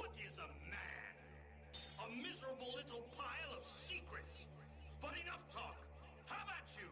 What is a man? A miserable little pile of secrets. But enough talk. How about you?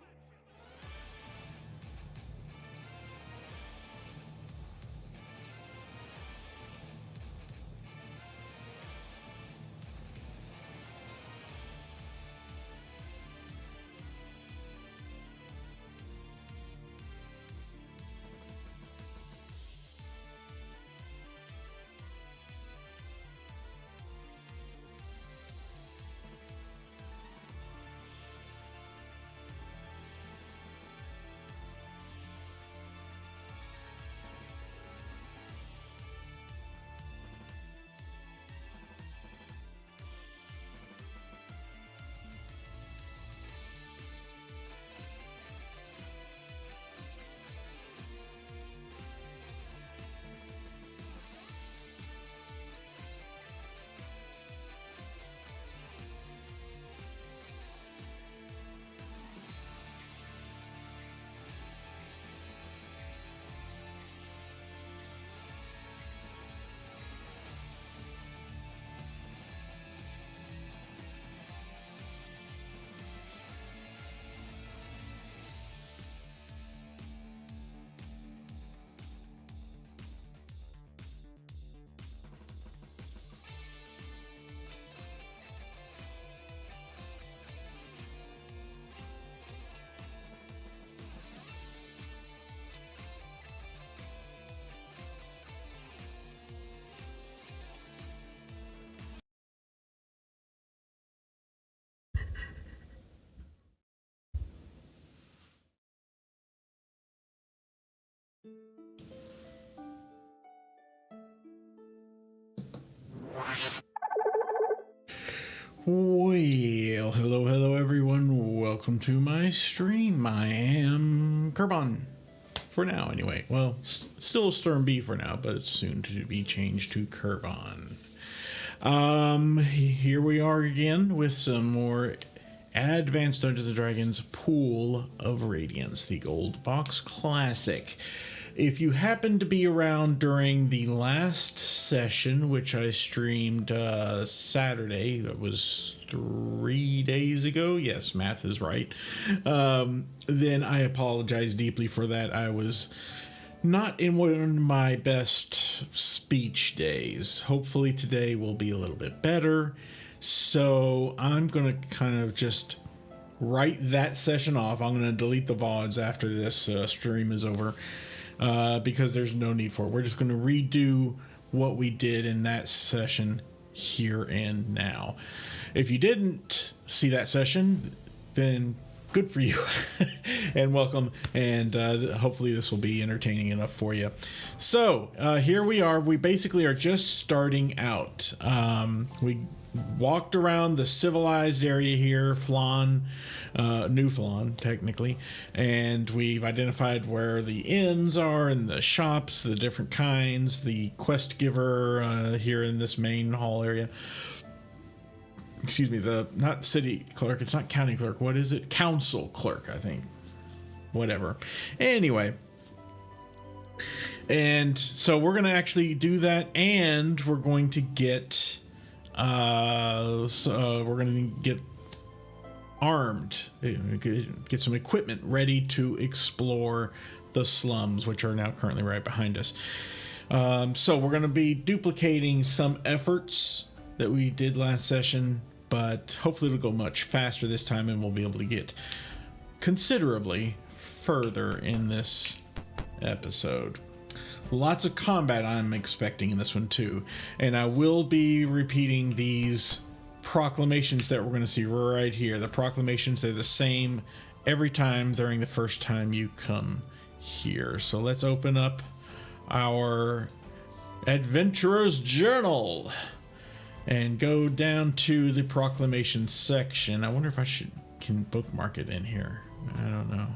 Well, hello everyone. Welcome to my stream. I am Kerbon. For now, anyway. Well, still Stern B for now, but it's soon to be changed to Kerbon. Here we are again with some more Advanced Dungeons & Dragons Pool of Radiance, the Gold Box Classic. If you happen to be around during the last session, which I streamed Saturday, that was 3 days ago. Yes, math is right. Then I apologize deeply for that. I was not in one of my best speech days. Hopefully today will be a little bit better. So I'm going to kind of just write that session off. I'm going to delete the VODs after this stream is over. Because there's no need for it. We're just going to redo what we did in that session here and now. If you didn't see that session, then good for you and welcome. And hopefully this will be entertaining enough for you. So here we are. We basically are just starting out. We walked around the civilized area here, Phlan, New Phlan, technically, and we've identified where the inns are and the shops, the different kinds, the quest giver here in this main hall area. Excuse me, not city clerk, it's not county clerk. What is it? Council clerk, I think. Whatever. Anyway. And so we're going to actually do that, and we're going to get we're going to get armed, get some equipment ready to explore the slums, which are now currently right behind us. So we're going to be duplicating some efforts that we did last session, but hopefully it'll go much faster this time, and we'll be able to get considerably further in this episode. Lots of combat I'm expecting in this one too, and I will be repeating these proclamations that we're going to see right here. The proclamations, they're the same every time during the first time you come here. So let's open up our Adventurer's Journal and go down to the proclamation section. I wonder if I can bookmark it in here. I don't know.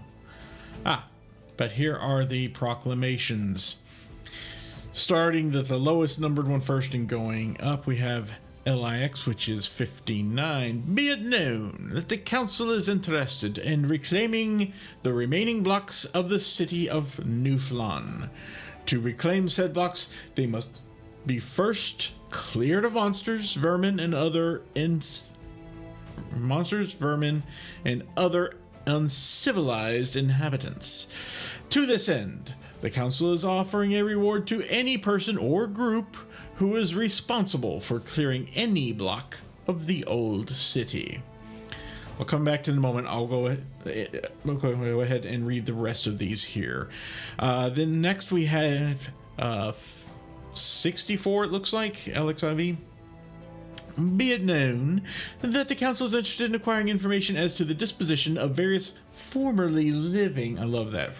But here are the proclamations. Starting with the lowest numbered one first and going up, we have LIX, which is 59. Be it known that the council is interested in reclaiming the remaining blocks of the city of New Phlan. To reclaim said blocks, they must be first cleared of monsters, vermin, and other uncivilized inhabitants. To this end, the council is offering a reward to any person or group who is responsible for clearing any block of the old city. I'll come back to in a moment. I'll go ahead and read the rest of these here. Then next we have 64, it looks like, LXIV. Be it known that the council is interested in acquiring information as to the disposition of various formerly living, I love that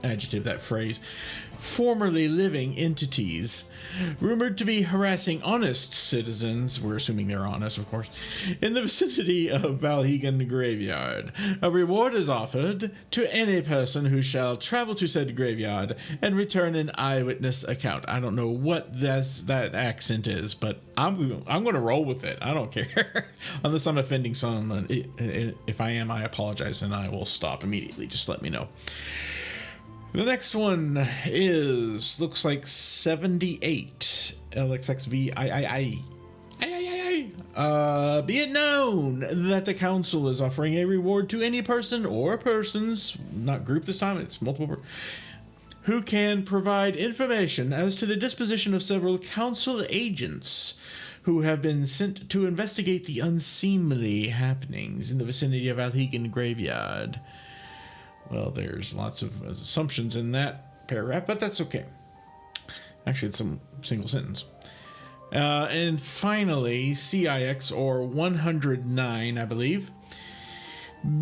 adjective, that phrase, formerly living entities rumored to be harassing honest citizens, we're assuming they're honest, of course, in the vicinity of Valhegan Graveyard. A reward is offered to any person who shall travel to said graveyard and return an eyewitness account. I don't know what that accent is, but I'm going to roll with it. I don't care. Unless I'm offending someone. If I am, I apologize, and I will stop immediately. Just let me know. The next one looks like 78. LXXVIII. Be it known that the council is offering a reward to any person or persons, not group this time, it's multiple, who can provide information as to the disposition of several council agents who have been sent to investigate the unseemly happenings in the vicinity of Valhegan Graveyard. Well, there's lots of assumptions in that paragraph, but that's okay. Actually, it's a single sentence. And finally, CIX, or 109, I believe.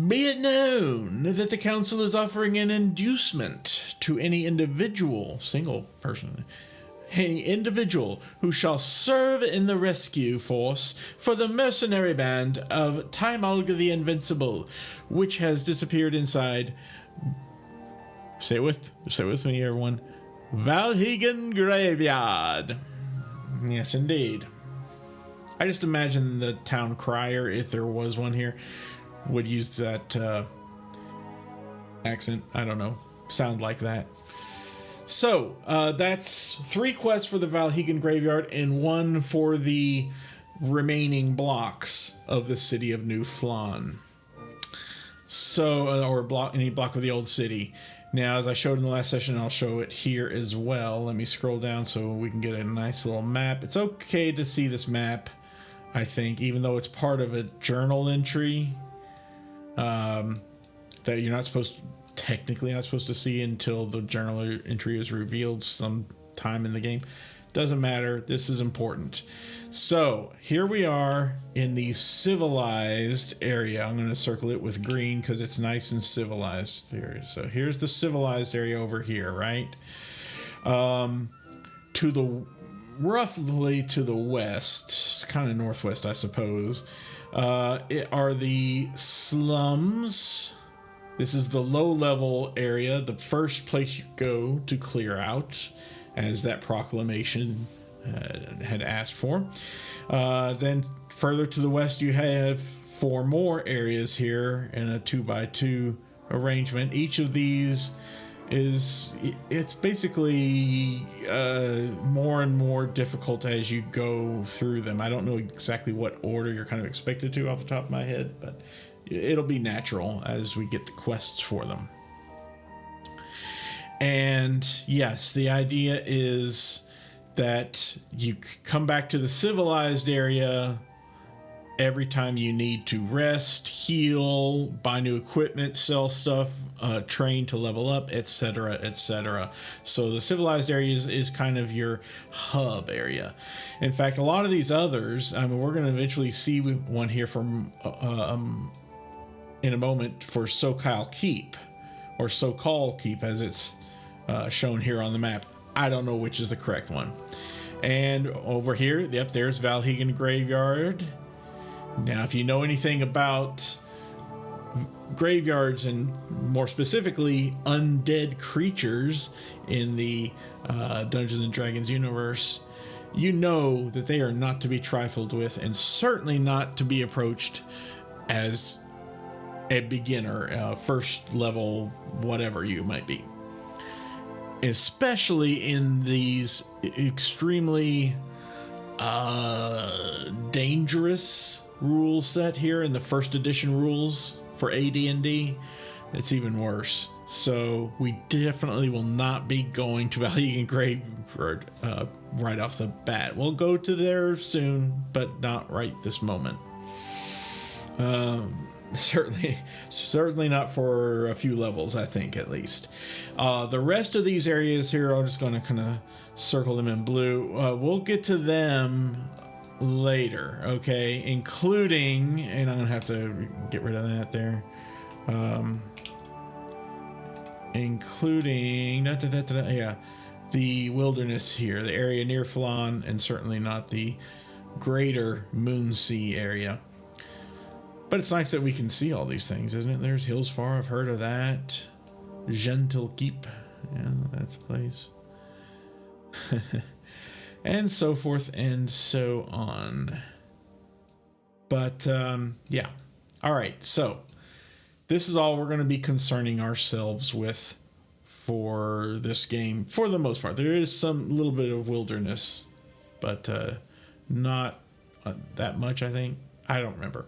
Be it known that the council is offering an inducement to any individual, single person, any individual who shall serve in the rescue force for the mercenary band of Taimolg the Invincible, which has disappeared inside, say it with me, everyone, Valhegan Graveyard. Yes, indeed. I just imagine the town crier, if there was one here, would use that accent. I don't know. Sound like that. So, that's 3 quests for the Valhegan Graveyard and 1 for the remaining blocks of the city of New Phlan. So, any block of the old city. Now, as I showed in the last session, I'll show it here as well. Let me scroll down so we can get a nice little map. It's okay to see this map, I think, even though it's part of a journal entry that you're technically not supposed to see until the journal entry is revealed sometime in the game. Doesn't matter. This is important. So here we are in the civilized area. I'm going to circle it with green because it's nice and civilized here. So here's the civilized area over here, right? Roughly to the west, kind of northwest, I suppose, are the slums. This is the low-level area, the first place you go to clear out, as that proclamation had asked for. Then further to the west, you have 4 more areas here in a 2x2 arrangement. Each of these it's basically more and more difficult as you go through them. I don't know exactly what order you're kind of expected to off the top of my head, but it'll be natural as we get the quests for them. And yes, the idea is that you come back to the civilized area every time you need to rest, heal, buy new equipment, sell stuff, train to level up, etc., etc. So the civilized area is kind of your hub area. In fact, a lot of these others, I mean, we're going to eventually see one here from in a moment for Sokal Keep, or Sokal Keep as it's shown here on the map. I don't know which is the correct one. And over here, yep, there's Valhegan Graveyard. Now, if you know anything about graveyards and more specifically undead creatures in the Dungeons and Dragons universe, you know that they are not to be trifled with, and certainly not to be approached as a beginner, first level, whatever you might be. Especially in these extremely dangerous rule set here in the first edition rules for AD&D. It's even worse. So we definitely will not be going to Valhegan Graveyard right off the bat. We'll go to there soon, but not right this moment. Certainly not for a few levels, I think, at least. The rest of these areas here, I'm just going to kind of circle them in blue. We'll get to them later, okay? Including, and I'm going to have to get rid of that there. Including, yeah, the wilderness here, the area near Phlan, and certainly not the greater Moonsea area. But it's nice that we can see all these things, isn't it? There's Hills Far, I've heard of that. Gentle Keep, yeah, that's a place. And so forth and so on. But, yeah. All right, so this is all we're going to be concerning ourselves with for this game, for the most part. There is some little bit of wilderness, but not that much, I think. I don't remember.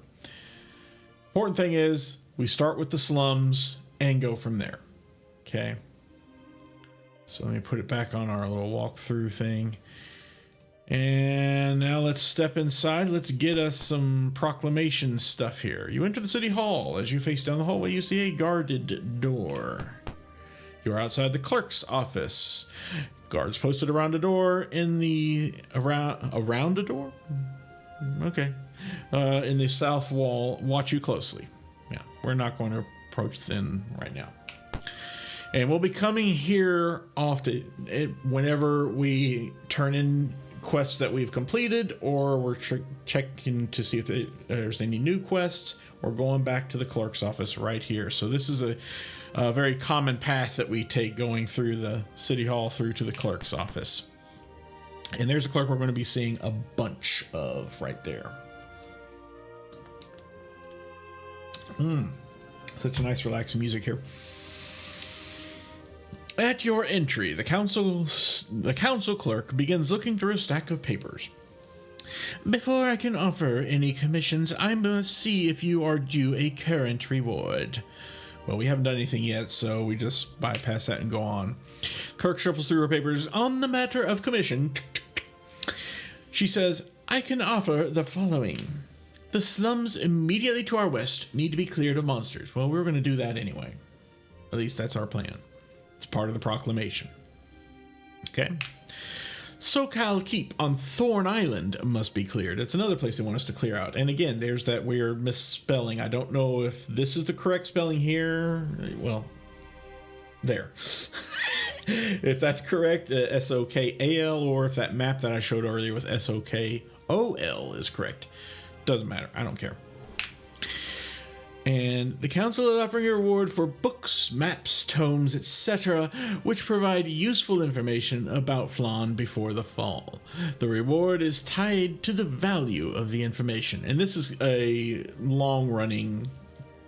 Important thing is we start with the slums and go from there. Okay. So let me put it back on our little walkthrough thing. And now let's step inside. Let's get us some proclamation stuff here. You enter the city hall. As you face down the hallway, you see a guarded door. You're outside the clerk's office. Guards posted around the door in the around the door? Okay. In the south wall, watch you closely. Yeah, we're not going to approach them right now. And we'll be coming here often whenever we turn in quests that we've completed, or we're checking to see if there's any new quests. We're going back to the clerk's office right here. So this is a very common path that we take going through the city hall through to the clerk's office. And there's a clerk we're going to be seeing a bunch of right there. Such a nice relaxing music here. At your entry, the council clerk begins looking through a stack of papers. Before I can offer any commissions, I must see if you are due a current reward. Well, we haven't done anything yet, so we just bypass that and go on. Clerk shuffles through her papers. On the matter of commission, she says, I can offer the following. The slums immediately to our west need to be cleared of monsters. Well, we're going to do that anyway. At least that's our plan. It's part of the proclamation. Okay. SoCal Keep on Thorn Island must be cleared. It's another place they want us to clear out. And again, there's that weird misspelling. I don't know if this is the correct spelling here. Well, there. If that's correct, SOKAL, or if that map that I showed earlier with SOKOL is correct. Doesn't matter. I don't care. And the council is offering a reward for books, maps, tomes, etc., which provide useful information about Phlan before the fall. The reward is tied to the value of the information. And this is a long-running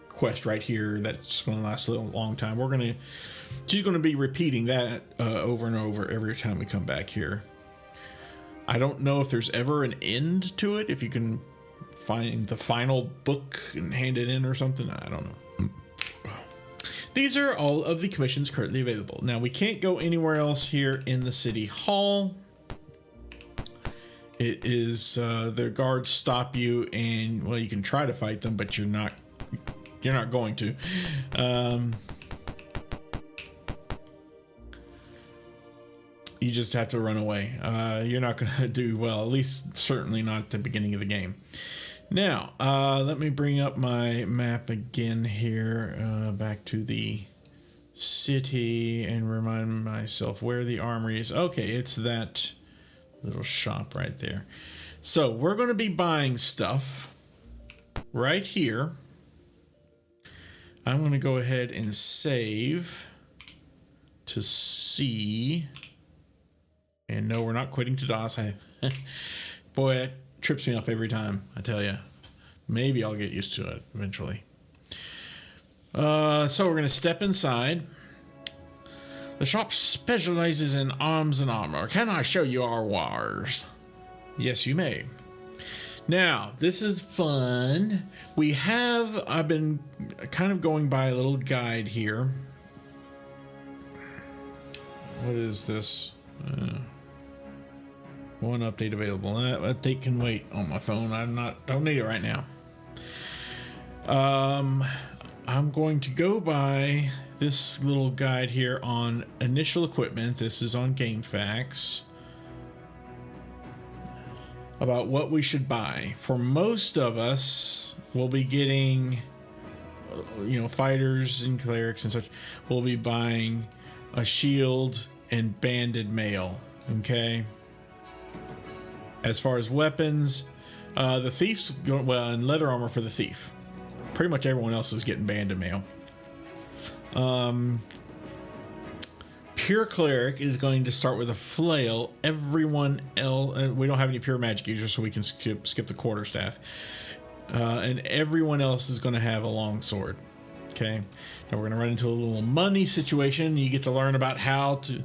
quest right here that's going to last a long time. She's going to be repeating that over and over every time we come back here. I don't know if there's ever an end to it, if you can find the final book and hand it in or something. I don't know. These are all of the commissions currently available. Now, we can't go anywhere else here in the city hall. It is the guards stop you, and well, you can try to fight them, but you're not going to. You just have to run away. You're not going to do well, at least certainly not at the beginning of the game. Now, let me bring up my map again here, back to the city, and remind myself where the armory is. Okay, it's that little shop right there. So we're going to be buying stuff right here. I'm going to go ahead and save to see. And no, we're not quitting to DOS. Boy, that trips me up every time, I tell you. Maybe I'll get used to it eventually. So we're going to step inside. The shop specializes in arms and armor. Can I show you our wares? Yes, you may. Now, this is fun. I've been kind of going by a little guide here. What is this? One update available. That update can wait on my phone. Don't need it right now. I'm going to go by this little guide here on initial equipment. This is on GameFAQs. About what we should buy. For most of us, we'll be getting, fighters and clerics and such. We'll be buying a shield and banded mail. Okay. As far as weapons, the thief's going, and leather armor for the thief. Pretty much everyone else is getting banded mail. Pure cleric is going to start with a flail. Everyone else, we don't have any pure magic users, so we can skip the quarterstaff. And everyone else is going to have a long sword. Okay. Now we're going to run into a little money situation. You get to learn about how to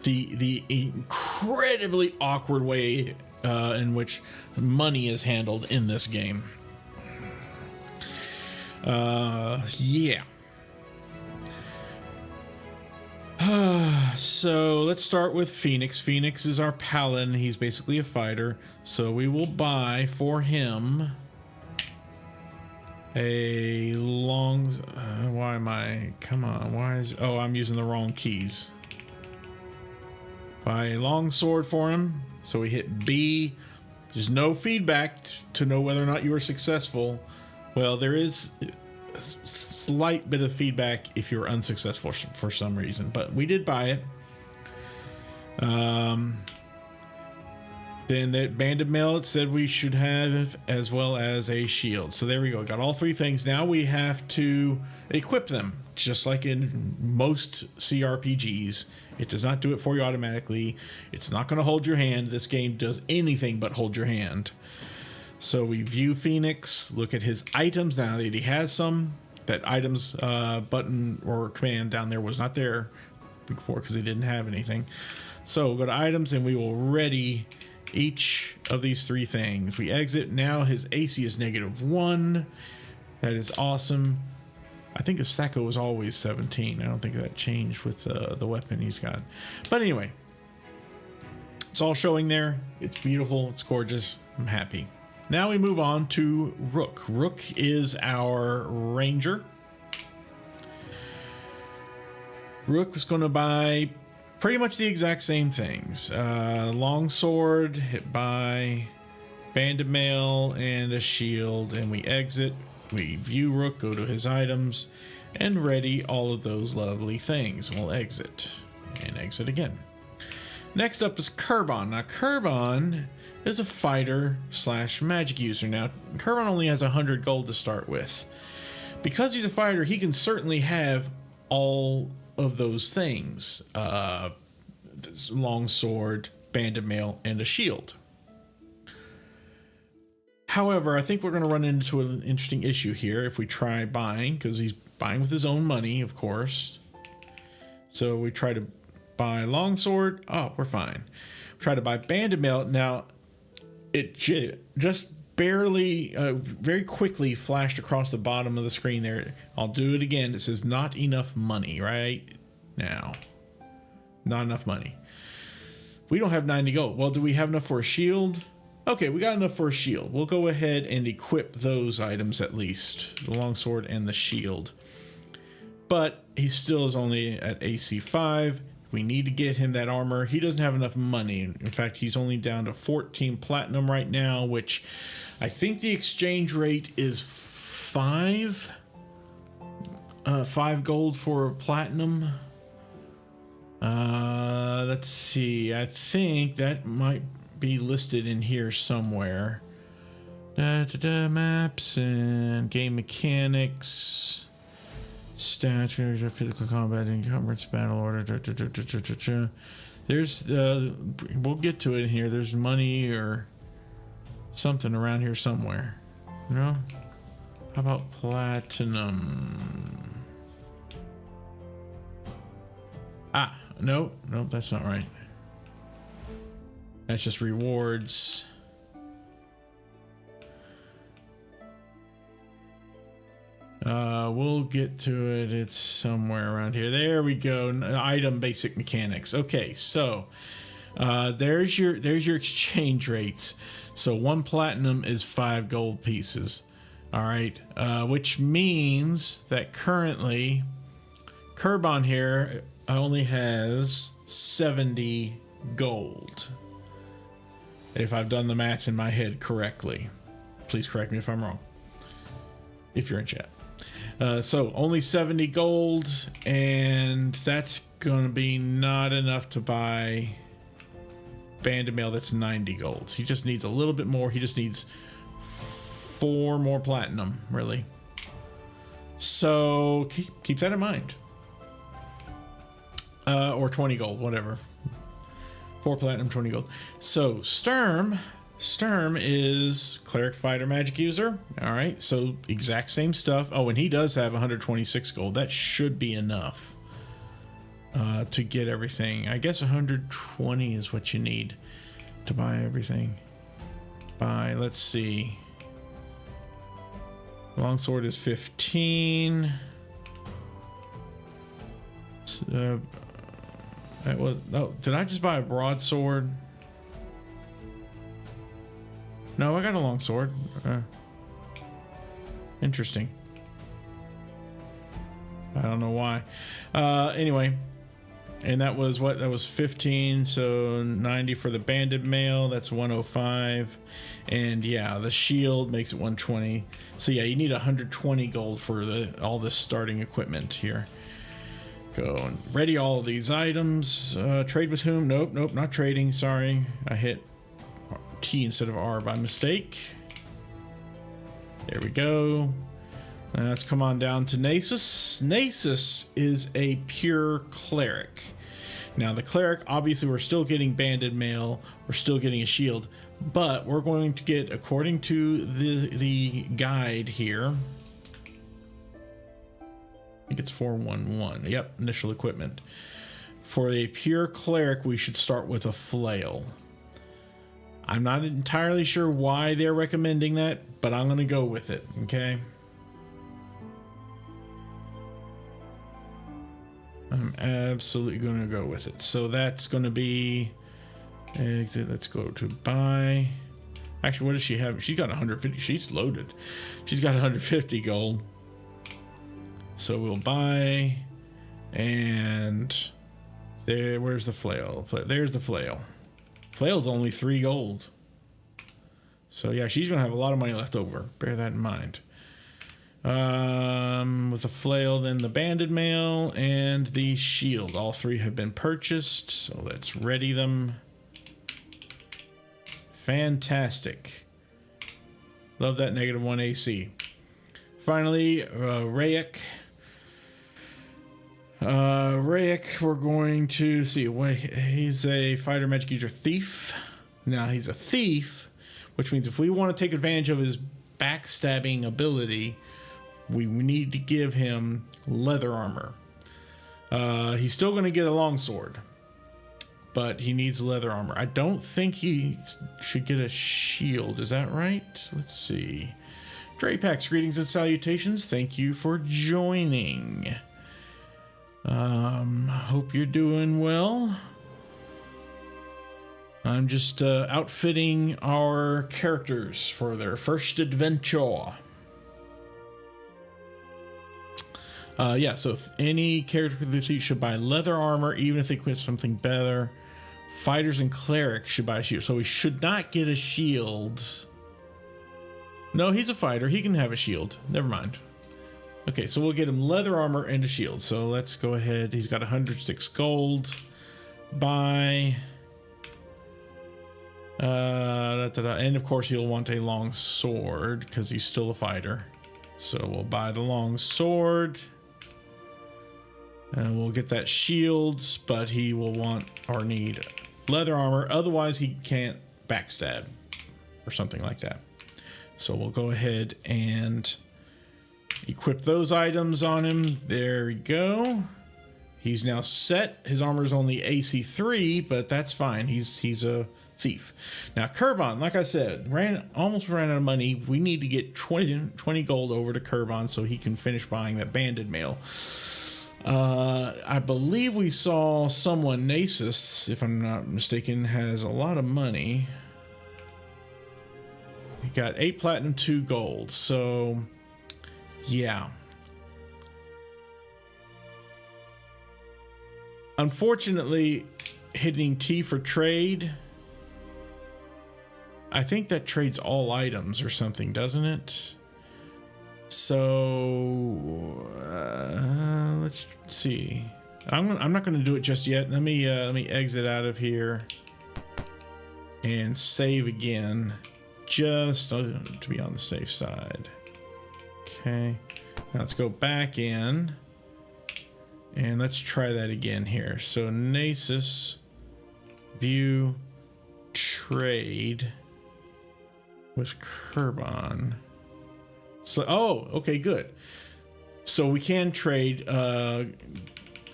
the incredibly awkward way in which money is handled in this game. Yeah. So let's start with Phoenix. Phoenix is our paladin. He's basically a fighter. So we will buy for him a long... why am I... Come on. Why is... Oh, I'm using the wrong keys. Buy a long sword for him. So we hit B. There's no feedback to know whether or not you are successful. Well, there is a slight bit of feedback if you're unsuccessful for some reason, but we did buy it. Then that banded mail, it said we should have, as well as a shield. So there we go. Got all three things. Now we have to equip them, just like in most CRPGs. It does not do it for you automatically. It's not going to hold your hand. This game does anything but hold your hand. So we view Phoenix, look at his items now that he has some. That items button or command down there was not there before because he didn't have anything. So we'll go to items and we will ready each of these three things. We exit. Now his AC is -1. That is awesome. I think his Sacco was always 17. I don't think that changed with the weapon he's got. But anyway, it's all showing there. It's beautiful. It's gorgeous. I'm happy. Now we move on to Rook. Rook is our ranger. Rook was going to buy pretty much the exact same things. Long sword, hit by banded mail, and a shield. And we exit. We view Rook, go to his items, and ready all of those lovely things. We'll exit. And exit again. Next up is Kerbon. Now, Kerbon is a fighter / magic user. Now, Kerbon only has 100 gold to start with. Because he's a fighter, he can certainly have all of those things. Long sword, banded mail, and a shield. However, I think we're going to run into an interesting issue here if we try buying, because he's buying with his own money, of course. So we try to buy longsword. Oh, we're fine. Try to buy banded mail. Now, it just barely, very quickly flashed across the bottom of the screen there. I'll do it again. It says not enough money right now. Not enough money. We don't have 90 gold. Well, do we have enough for a shield? Okay, we got enough for a shield. We'll go ahead and equip those items at least. The longsword and the shield. But he still is only at AC 5. We need to get him that armor. He doesn't have enough money. In fact, he's only down to 14 platinum right now, which I think the exchange rate is 5 gold for platinum. Let's see. I think that might be listed in here somewhere. Maps and game mechanics, stats, physical combat, encumbrance, battle order. There's we'll get to it in here. There's money or something around here somewhere. No? How about platinum? No, that's not right. That's just rewards. We'll get to it. It's somewhere around here. There we go. Item basic mechanics. Okay, so there's your exchange rates. So 1 platinum is 5 gold pieces. All right, which means that currently Kerbon here only has 70 gold. If I've done the math in my head correctly. Please correct me if I'm wrong. If you're in chat. So only 70 gold, and that's going to be not enough to buy banded mail. That's 90 gold. He just needs a little bit more. He just needs 4 more platinum, really. So keep that in mind. Or 20 gold, whatever. 4 platinum, 20 gold. So Sturm is cleric, fighter, magic user. All right, so exact same stuff. Oh, and he does have 126 gold. That should be enough to get everything. I guess 120 is what you need to buy everything. Let's see. Longsword is 15. That was, oh, did I just buy a broadsword? No, I got a longsword. Interesting. I don't know why. Anyway, and that was what? That was 15, so 90 for the banded mail. That's 105. And yeah, the shield makes it 120. So yeah, you need 120 gold for all this starting equipment here. Go and ready all of these items. Trade with whom? Nope, not trading. Sorry, I hit T instead of R by mistake. There we go. Now let's come on down to Nasus. Nasus is a pure cleric. Now the cleric, obviously we're still getting banded mail, we're still getting a shield, but we're going to get, according to the guide here, I think it's 411. Yep, initial equipment. For a pure cleric, we should start with a flail. I'm not entirely sure why they're recommending that, but I'm going to go with it, okay? I'm absolutely going to go with it. So that's going to be... Let's go to buy. Actually, what does she have? She's got 150. She's loaded. She's got 150 gold. So we'll buy, and there. Where's the flail? There's the flail. Flail's only 3 gold. So yeah, she's gonna have a lot of money left over. Bear that in mind. With the flail, then the banded mail and the shield. All 3 have been purchased. So let's ready them. Fantastic. Love that -1 AC. Finally, Rayek. Rayek, we're going to see. He's a fighter magic user thief. Now he's a thief, which means if we want to take advantage of his backstabbing ability, we need to give him leather armor. He's still going to get a longsword, but he needs leather armor. I don't think he should get a shield. Is that right? Let's see. Drapax, greetings and salutations. Thank you for joining. Hope you're doing well. I'm just outfitting our characters for their first adventure. Yeah, so if any character for the seat should buy leather armor, even if they quit something better. Fighters and clerics should buy a shield. So we should not get a shield. No, he's a fighter. He can have a shield. Never mind. Okay, so we'll get him leather armor and a shield. So let's go ahead. He's got 106 gold. Buy. And of course he'll want a long sword because he's still a fighter. So we'll buy the long sword. And we'll get that shields, but he will want or need leather armor. Otherwise he can't backstab or something like that. So we'll go ahead and equip those items on him. There we go. He's now set. His armor is only AC 3, but that's fine. He's a thief. Now, Kerbon, like I said, almost ran out of money. We need to get 20 gold over to Kerbon so he can finish buying that banded mail. I believe we saw someone, Nasus, if I'm not mistaken, has a lot of money. He got 8 platinum, 2 gold. So, yeah. Unfortunately, hitting T for trade, I think that trades all items or something, doesn't it? So let's see. I'm not going to do it just yet. Let me exit out of here and save again, just to be on the safe side. Okay, now let's go back in and let's try that again here. So Nasus, view trade with Kerbon. So, oh, okay, good. So we can trade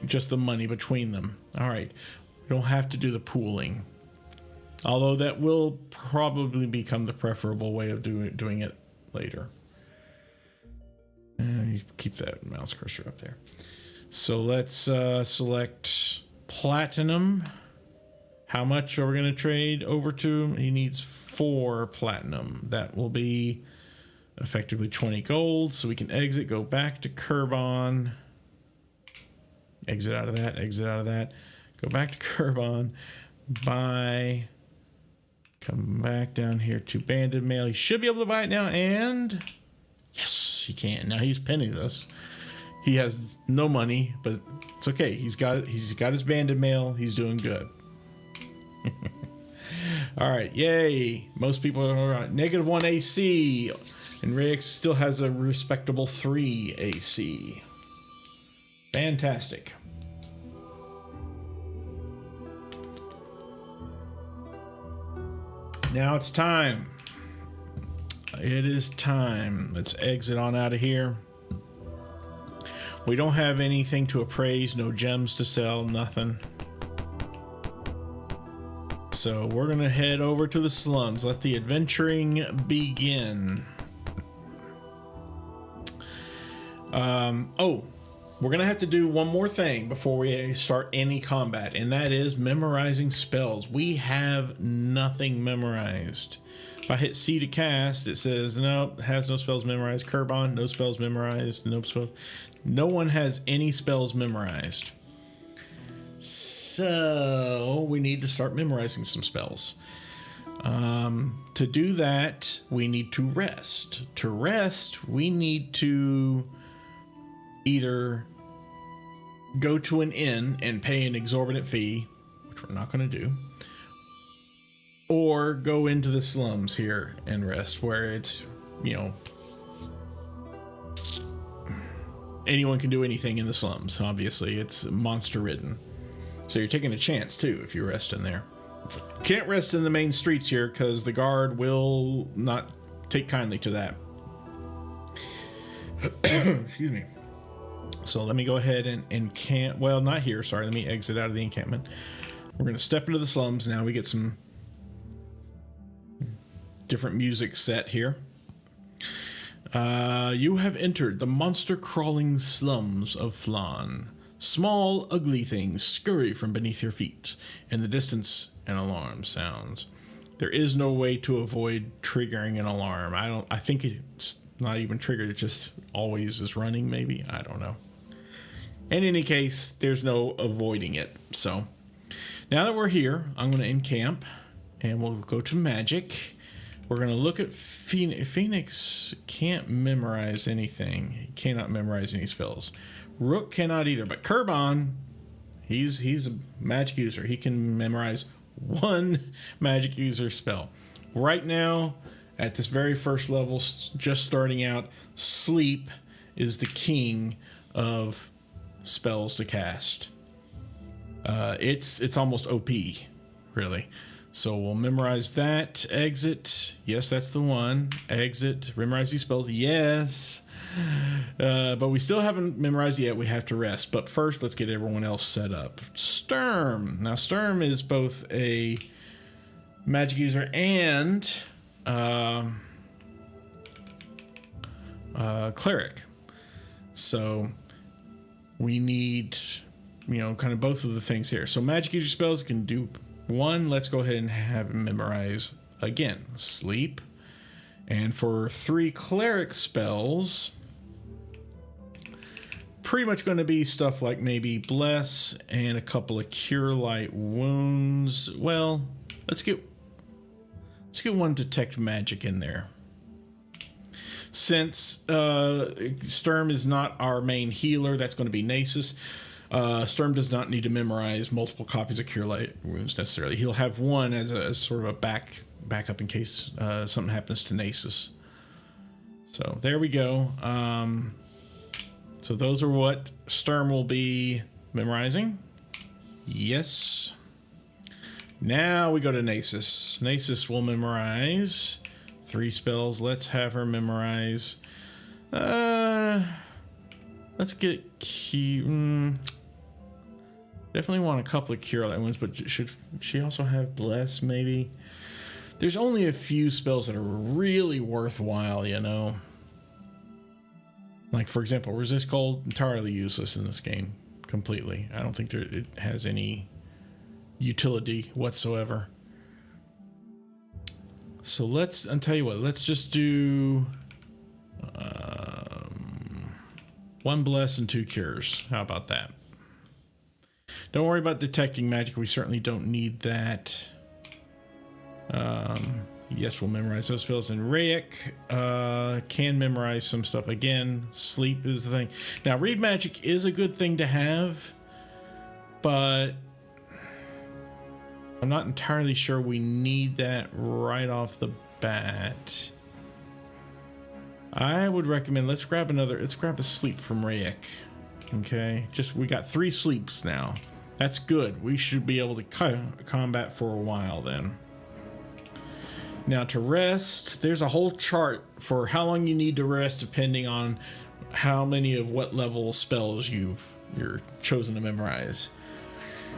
just the money between them. All right. We don't have to do the pooling. Although that will probably become the preferable way of doing it later. And you keep that mouse cursor up there. So let's select platinum. How much are we going to trade over to him? He needs 4 platinum. That will be effectively 20 gold. So we can exit, go back to Kerbon. Exit out of that, exit out of that. Go back to Kerbon. Buy. Come back down here to banded mail. He should be able to buy it now, and yes, he can. Now he's penniless. He has no money, but it's okay. He's got his banded mail. He's doing good. All right, yay. Most people are at -1 AC, and Rayx still has a respectable 3 AC. Fantastic. Now it's time. It is time. Let's exit on out of here. We don't have anything to appraise, no gems to sell, nothing. So we're going to head over to the slums. Let the adventuring begin. We're going to have to do one more thing before we start any combat, and that is memorizing spells. We have nothing memorized. If I hit C to cast, it says, no, has no spells memorized. Kerbon, no spells memorized. No spells. No one has any spells memorized. So we need to start memorizing some spells. To do that, we need to rest. To rest, we need to either go to an inn and pay an exorbitant fee, which we're not going to do, or go into the slums here and rest, where it's, you know, anyone can do anything in the slums. Obviously, it's monster ridden. So you're taking a chance too if you rest in there. Can't rest in the main streets here because the guard will not take kindly to that. Excuse me. So let me go ahead and encamp. Well, not here. Sorry. Let me exit out of the encampment. We're going to step into the slums now. We get some different music set here. You have entered the monster-crawling slums of Phlan. Small, ugly things scurry from beneath your feet. In the distance, an alarm sounds. There is no way to avoid triggering an alarm. I think it's not even triggered. It just always is running, maybe. I don't know. In any case, there's no avoiding it. So now that we're here, I'm going to encamp and we'll go to magic. We're going to look at Phoenix. Phoenix can't memorize anything. He cannot memorize any spells. Rook cannot either, but Kerbon, he's a magic user. He can memorize 1 magic user spell. Right now, at this very first level, just starting out, sleep is the king of spells to cast. It's almost OP, really. So we'll memorize that. Exit. Yes, that's the one. Exit. Memorize these spells. Yes. But we still haven't memorized yet. We have to rest. But first, let's get everyone else set up. Sturm. Now, Sturm is both a magic user and cleric. So we need, kind of both of the things here. So magic user spells can do one. Let's go ahead and have him memorize again. Sleep. And for 3 cleric spells, pretty much going to be stuff like maybe bless and a couple of cure light wounds. Well, let's get one detect magic in there. Since Sturm is not our main healer, that's going to be Nasus. Sturm does not need to memorize multiple copies of cure light wounds necessarily. He'll have one as sort of a backup in case something happens to Nasus. So there we go. So those are what Sturm will be memorizing. Yes. Now we go to Nasus. Nasus will memorize 3 spells. Let's have her memorize. Let's get key. Definitely want a couple of cure light ones, but should she also have bless? Maybe. There's only a few spells that are really worthwhile, Like, for example, resist cold, entirely useless in this game, completely. I don't think it has any utility whatsoever. So I'll tell you what, let's just do 1 bless and 2 cures. How about that? Don't worry about detecting magic. We certainly don't need that. Yes, we'll memorize those spells. And Rayek can memorize some stuff. Again, sleep is the thing. Now, read magic is a good thing to have, but I'm not entirely sure we need that right off the bat. I would recommend let's grab a sleep from Rayek. Okay, we got 3 sleeps now. That's good. We should be able to combat for a while then. Now to rest, there's a whole chart for how long you need to rest depending on how many of what level spells you're chosen to memorize.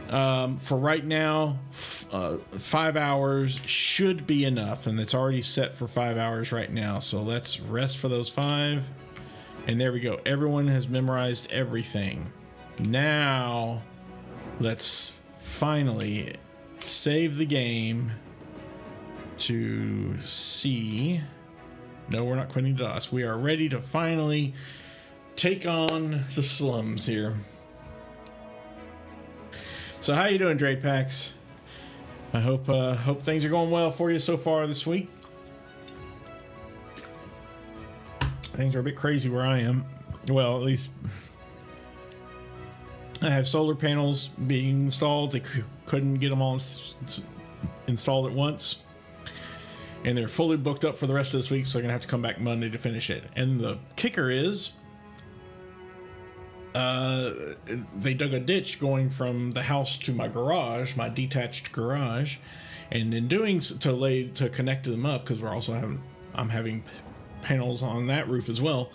For right now, 5 hours should be enough, and it's already set for 5 hours right now. So let's rest for those 5. And there we go. Everyone has memorized everything. Now, let's finally save the game to see. No, we're not quitting DOS. We are ready to finally take on the slums here. So how you doing, Drapax? I hope things are going well for you so far this week. Things are a bit crazy where I am. Well, at least I have solar panels being installed. They couldn't get them all installed at once. And they're fully booked up for the rest of this week, so I'm going to have to come back Monday to finish it. And the kicker is, they dug a ditch going from the house to my garage, my detached garage. And in doing so, to connect them up, because I'm having panels on that roof as well.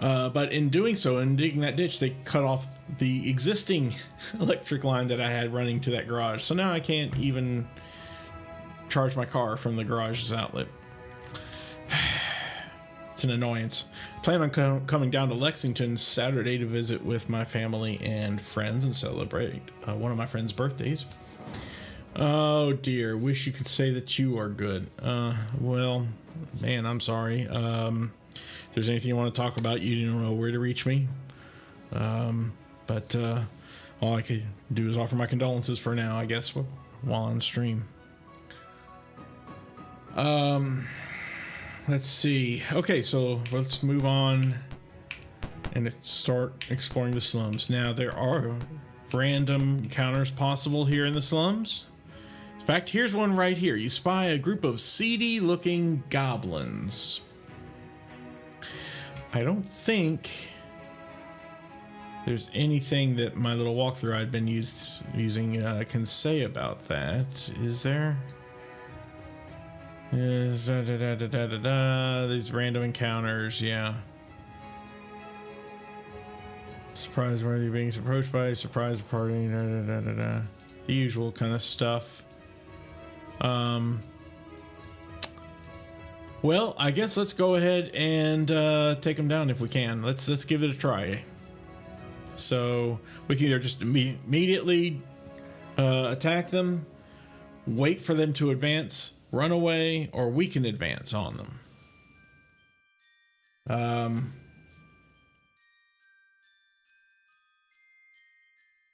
But in doing so, in digging that ditch, they cut off the existing electric line that I had running to that garage. So now I can't even charge my car from the garage's outlet. It's an annoyance. I plan on coming down to Lexington Saturday to visit with my family and friends and celebrate one of my friends' birthdays. Oh dear, wish you could say that you are good. Well, man, I'm sorry. If there's anything you want to talk about, you don't know where to reach me. But all I could do is offer my condolences for now, I guess, while on stream. Let's see. Okay, so let's move on and start exploring the slums. Now, there are random encounters possible here in the slums. In fact, here's one right here. You spy a group of seedy-looking goblins. I don't think there's anything that my little walkthrough I've been using can say about that. Is there? These random encounters, yeah. Surprise whether you're being approached by, surprise party, The usual kind of stuff. Well, I guess let's go ahead and take them down if we can. Let's give it a try. So we can either just immediately attack them, wait for them to advance, run away, or we can advance on them.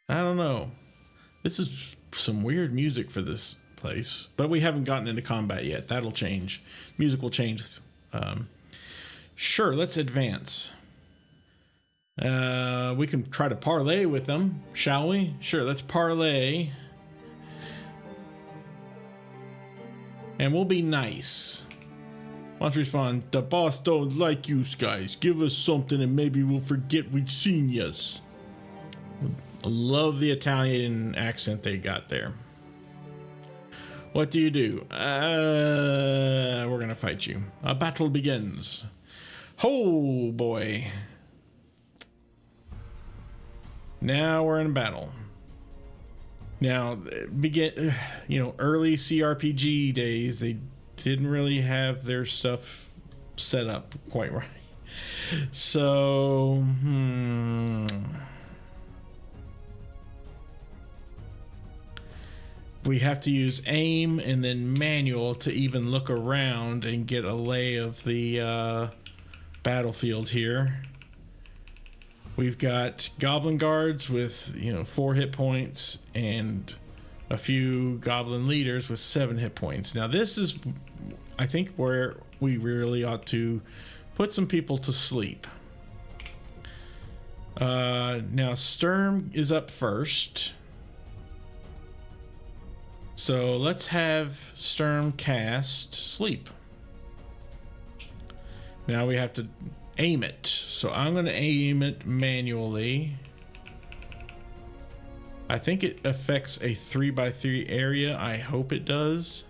I don't know. This is some weird music for this place, but we haven't gotten into combat yet. That'll change. Music will change. Sure, let's advance. We can try to parlay with them, shall we? Sure, let's parlay. And we'll be nice. Once we respond, the boss don't like you guys. Give us something and maybe we'll forget we'd seen yous. Love the Italian accent they got there. What do you do? We're gonna fight you. A battle begins. Oh boy. Now we're in a battle. Now, early CRPG days, they didn't really have their stuff set up quite right. So, we have to use aim and then manual to even look around and get a lay of the battlefield here. We've got goblin guards with 4 hit points and a few goblin leaders with 7 hit points. Now this is, I think, where we really ought to put some people to sleep. Now Sturm is up first. So let's have Sturm cast Sleep. Now we have to aim it. So I'm going to aim it manually. I think it affects a 3x3 area. I hope it does.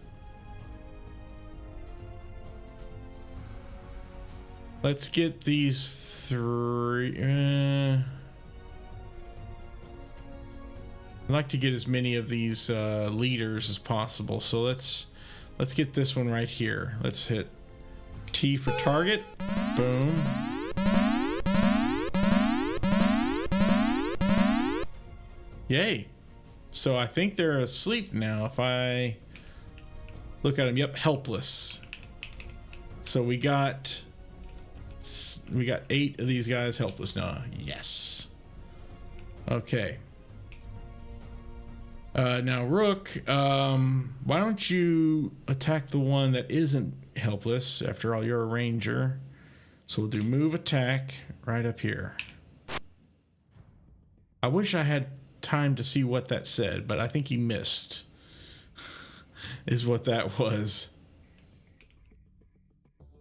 Let's get these 3. I'd like to get as many of these leaders as possible. So let's get this one right here. Let's hit T for target. Boom. Yay. So I think they're asleep now. If I look at them, yep, helpless. So we got 8 of these guys helpless now. Yes. Okay. Now Rook, why don't you attack the one that isn't helpless? After all, you're a ranger. So we'll do move attack right up here. I wish I had time to see what that said, but I think he missed. Is what that was.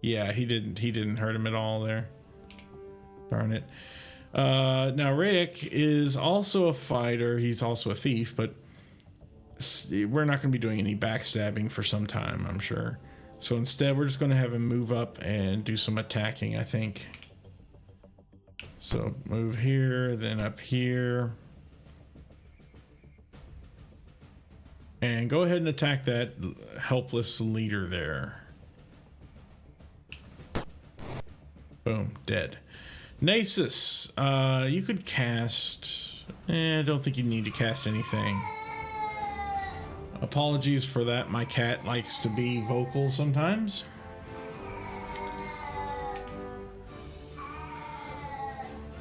Yeah, he didn't hurt him at all there. Darn it. Now Rick is also a fighter. He's also a thief, but we're not going to be doing any backstabbing for some time, I'm sure. So instead, we're just going to have him move up and do some attacking, I think. So move here, then up here. And go ahead and attack that helpless leader there. Boom, dead. Nasus, you could cast... I don't think you need to cast anything. Apologies for that. My cat likes to be vocal sometimes.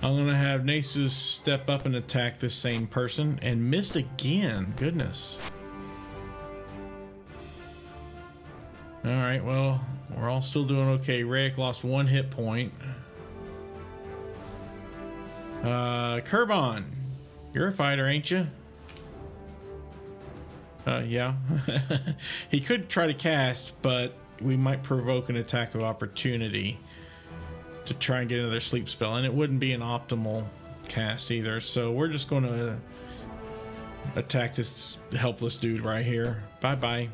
I'm going to have Nasus step up and attack this same person. And missed again. Goodness. Alright, well, we're all still doing okay. Rick lost 1 hit point. Kerbon, you're a fighter, ain't you? Yeah. He could try to cast, but we might provoke an attack of opportunity to try and get another sleep spell, and it wouldn't be an optimal cast either. So we're just going to attack this helpless dude right here. Bye-bye.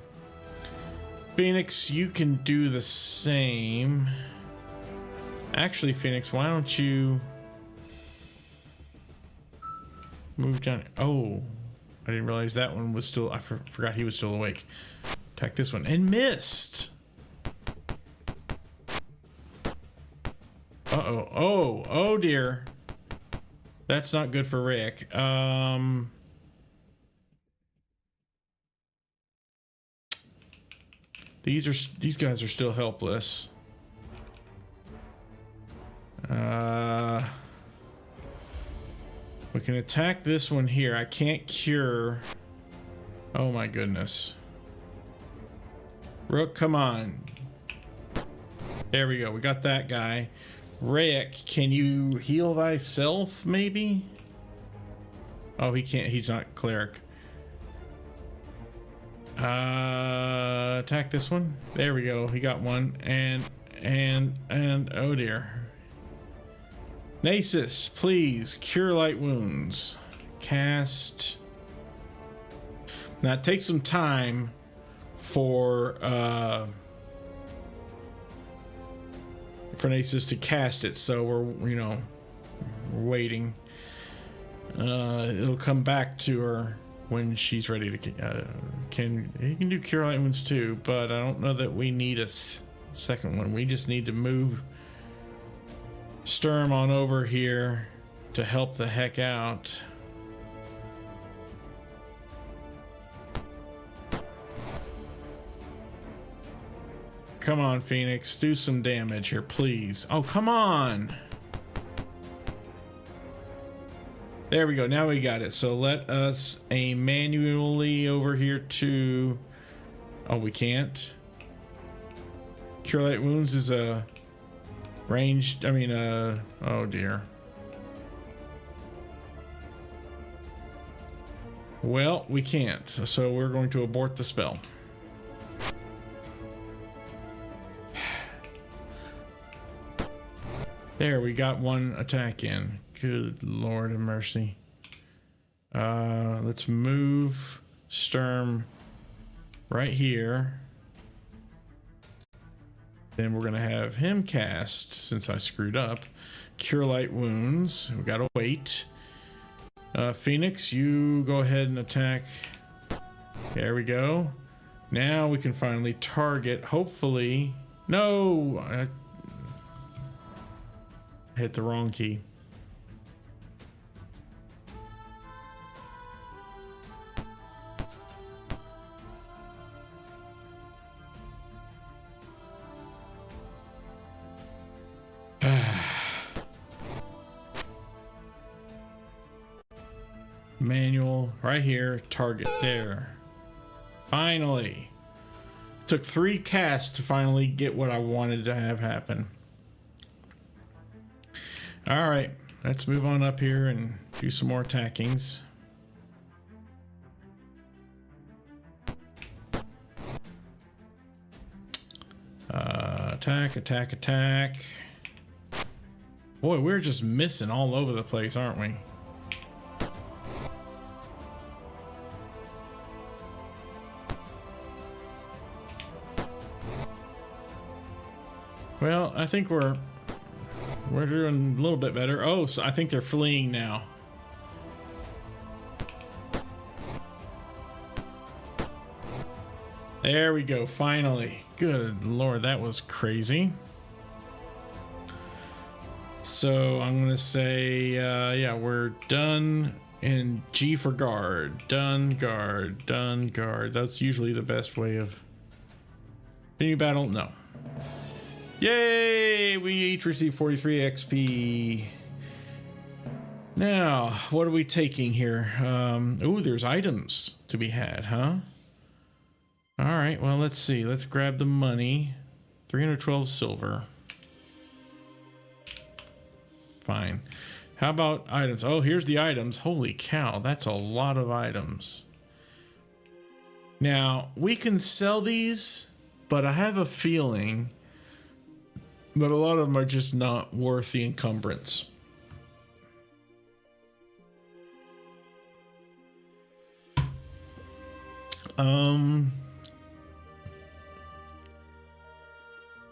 Phoenix, you can do the same. Actually, Phoenix, why don't you move down? Oh, I didn't realize that one was still... I forgot he was still awake. Attack this one and missed. Uh-oh. Oh dear. That's not good for Rick. These guys are still helpless. We can attack this one here. I can't cure. Oh my goodness. Rook, come on. There we go. We got that guy. Rick, can you heal thyself, maybe? Oh, he can't. He's not cleric. Attack this one. There we go. He got one. And oh dear. Nasus, please cure light wounds. Cast. Now it takes some time for Nasus to cast it, so we're waiting. It'll come back to her when she's ready to. He can do cure light wounds too, but I don't know that we need a second one. We just need to move Sturm on over here to help the heck out. Come on, Phoenix, do some damage here, please. Oh, come on. There we go. Now we got it. So let us aim manually over here to... Oh, we can't. Cure light wounds is a ranged... oh dear. Well, we can't. So we're going to abort the spell. There, we got one attack in. Good Lord of mercy. Let's move Sturm right here. Then we're going to have him cast, since I screwed up, Cure Light Wounds. We got to wait. Phoenix, you go ahead and attack. There we go. Now we can finally target, hopefully. No! I hit the wrong key. Manual right here, target there. Finally. Took 3 casts to finally get what I wanted to have happen. All right, let's move on up here and do some more attackings. Attack, attack, attack. Boy, we're just missing all over the place, aren't we? Well, I think we're doing a little bit better. Oh, so I think they're fleeing now. There we go, finally. Good Lord, that was crazy. So I'm gonna say, yeah, we're done. And G for guard. Done, guard, done, guard. That's usually the best way of... Continue battle? No. Yay! We each receive 43 XP. Now, what are we taking here? Oh, there's items to be had, huh? All right, well, let's see. Let's grab the money. 312 silver. Fine. How about items? Oh, here's the items. Holy cow, that's a lot of items. Now, we can sell these, but I have a feeling that a lot of them are just not worth the encumbrance.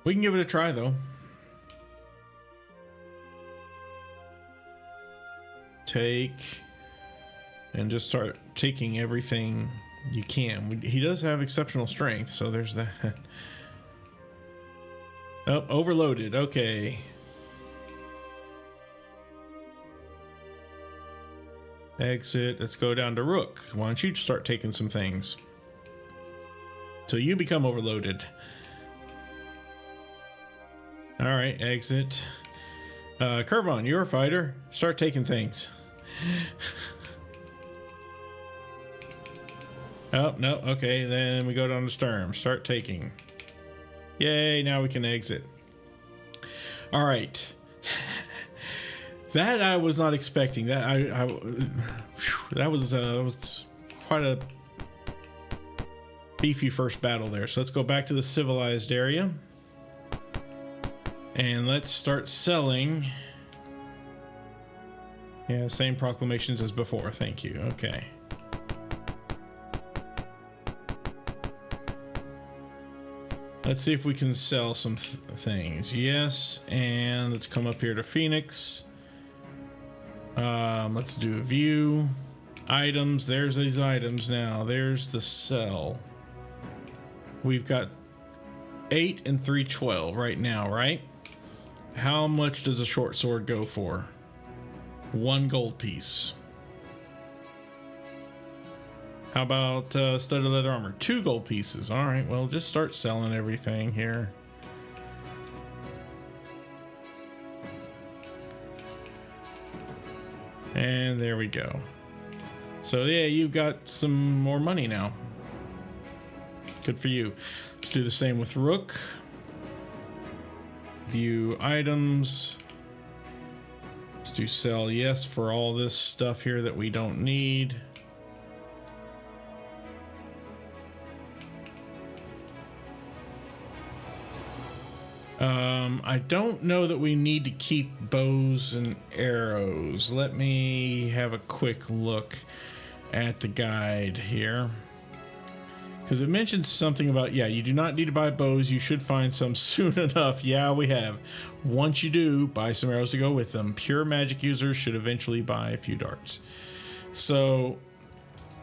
We can give it a try, though. Take and just start taking everything You can. He does have exceptional strength, so there's that. Oh, overloaded. Okay. Exit. Let's go down to Rook. Why don't you start taking some things? So you become overloaded. All right, exit. Kerbon, you're a fighter. Start taking things. Oh, no. Okay, then we go down to Sturm. Start taking. Yay, now we can exit. All right. That I was not expecting. That was quite a beefy first battle there. So let's go back to the civilized area. And let's start selling. Yeah, same proclamations as before. Thank you. Okay. Let's see if we can sell some things. Yes, and let's come up here to Phoenix. Let's do a view. Items. There's these items now. There's the sell. We've got 8 and 312 right now, right? How much does a short sword go for? 1 gold piece. How about studded leather armor? 2 gold pieces. All right, well, just start selling everything here. And there we go. So yeah, you've got some more money now. Good for you. Let's do the same with Rook. View items. Let's do sell yes for all this stuff here that we don't need. I don't know that we need to keep bows and arrows. Let me have a quick look at the guide here. Because it mentions something about, yeah, you do not need to buy bows. You should find some soon enough. Yeah, we have. Once you do, buy some arrows to go with them. Pure magic users should eventually buy a few darts. So,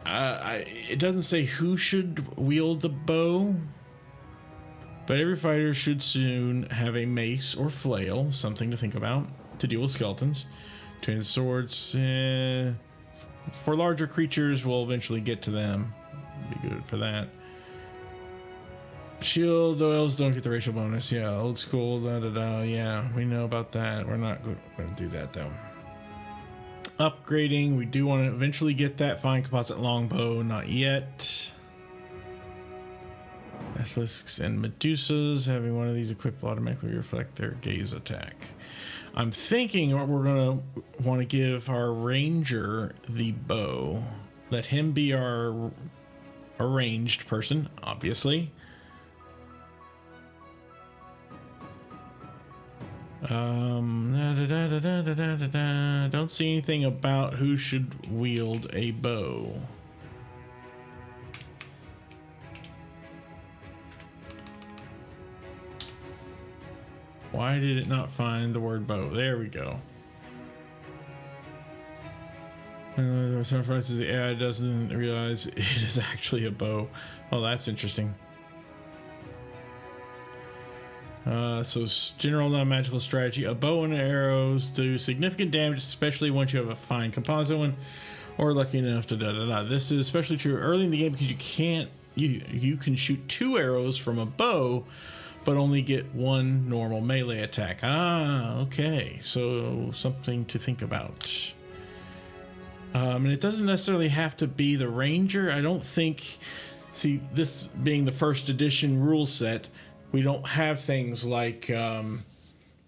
it doesn't say who should wield the bow. But every fighter should soon have a mace or flail, something to think about, to deal with skeletons. Twin swords, for larger creatures, we'll eventually get to them. Be good for that. Shield, though elves don't get the racial bonus. Yeah, old school, yeah, we know about that. We're not going to do that, though. Upgrading, we do want to eventually get that fine composite longbow, not yet. Basilisks and Medusas, having one of these equipped will automatically reflect their gaze attack. I'm thinking what we're going to want to give our ranger the bow. Let him be our ranged person, obviously. Don't see anything about who should wield a bow. Why did it not find the word bow? There we go. The surprise is the AI doesn't realize it is actually a bow. Oh, that's interesting. So general non-magical strategy. A bow and arrows do significant damage, especially once you have a fine composite one or lucky enough to This is especially true early in the game because you can shoot 2 arrows from a bow but only get 1 normal melee attack. Ah, okay. So something to think about. And it doesn't necessarily have to be the ranger. I don't think, see, this being the first edition rule set, we don't have things like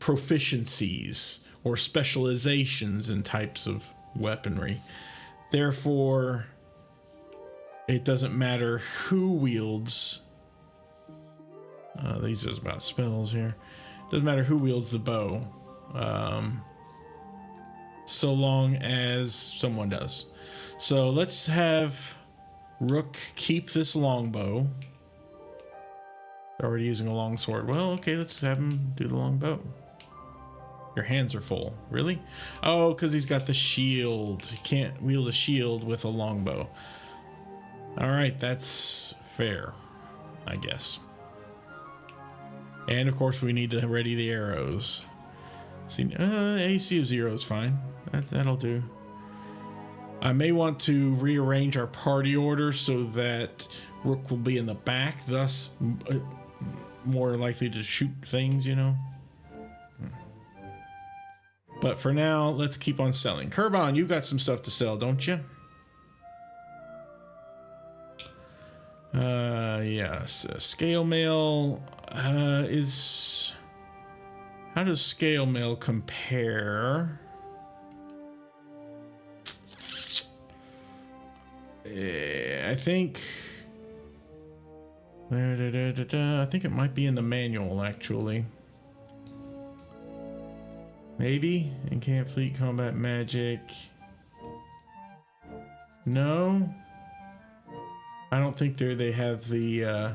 proficiencies or specializations in types of weaponry. Therefore, it doesn't matter who wields. These are about spells here. Doesn't matter who wields the bow, so long as someone does. So let's have Rook keep this longbow. Already using a long sword. Well, okay, let's have him do the longbow. Your hands are full. Really? Oh, because he's got the shield. He can't wield a shield with a longbow. All right, that's fair, I guess. And of course, we need to ready the arrows. See, AC of 0 is fine. That'll do. I may want to rearrange our party order so that Rook will be in the back, thus more likely to shoot things, you know. But for now, let's keep on selling. Kerbon, you got some stuff to sell, don't you? Yes. Scale mail is... How does scale mail compare? I think... I think it might be in the manual, actually. Maybe? In Camp Fleet Combat Magic. No? I don't think they have the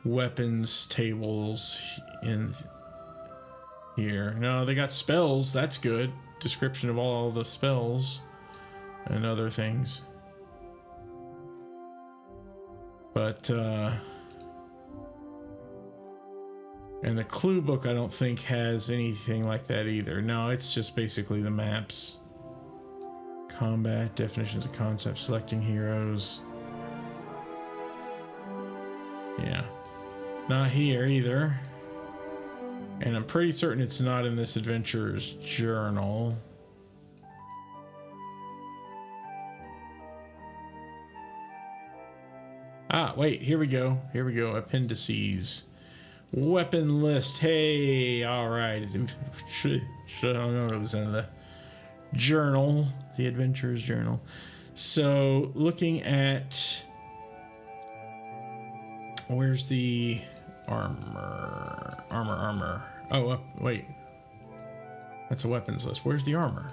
weapons tables in here. No, they got spells. That's good. Description of all the spells and other things. But, and the clue book I don't think has anything like that either. No, it's just basically the maps. Combat, definitions of concepts, selecting heroes. Yeah. Not here either. And I'm pretty certain it's not in this adventurer's journal. Ah, wait, here we go. Here we go. Appendices. Weapon list. Hey, all right. Should I don't know it was in the journal, the adventurer's journal. So, looking at where's the armor? Armor. Oh, wait. That's a weapons list. Where's the armor?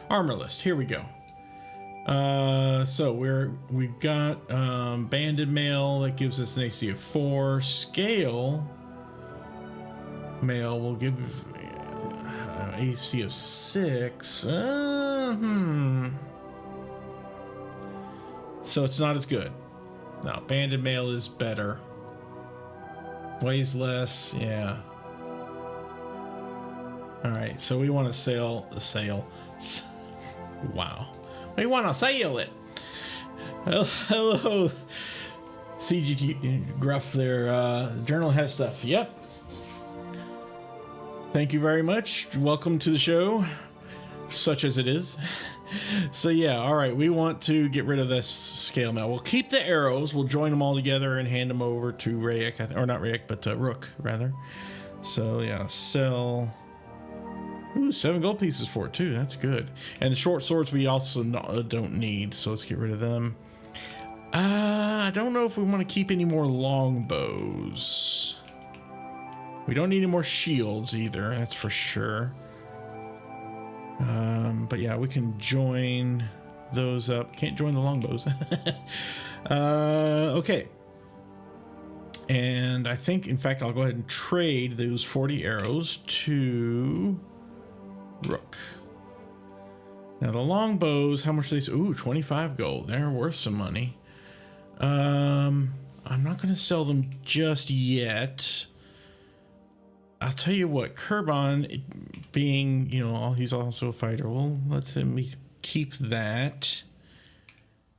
Armor list. Here we go. So we've got banded mail that gives us an AC of 4. Scale mail will give AC of 6. So it's not as good. No, banded mail is better. Weighs less, yeah. All right, so we want to sail. Wow. We want to sail it. Hello, CGT Gruff there. Journal has stuff. Yep. Thank you very much. Welcome to the show, such as it is. So yeah, all right. We want to get rid of this scale mail. We'll keep the arrows. We'll join them all together and hand them over to Rayek, or not Rayek, but Rook rather. So yeah, sell. Ooh, 7 gold pieces for it too. That's good. And the short swords we also don't need, so let's get rid of them. I don't know if we want to keep any more longbows. We don't need any more shields either, that's for sure. But yeah, we can join those up. Can't join the longbows. Okay. And I think, in fact, I'll go ahead and trade those 40 arrows to Rook. Now the longbows, how much do they? Ooh, 25 gold. They're worth some money. I'm not going to sell them just yet. I'll tell you what, Kerbon, being, you know, he's also a fighter. We'll let him keep that,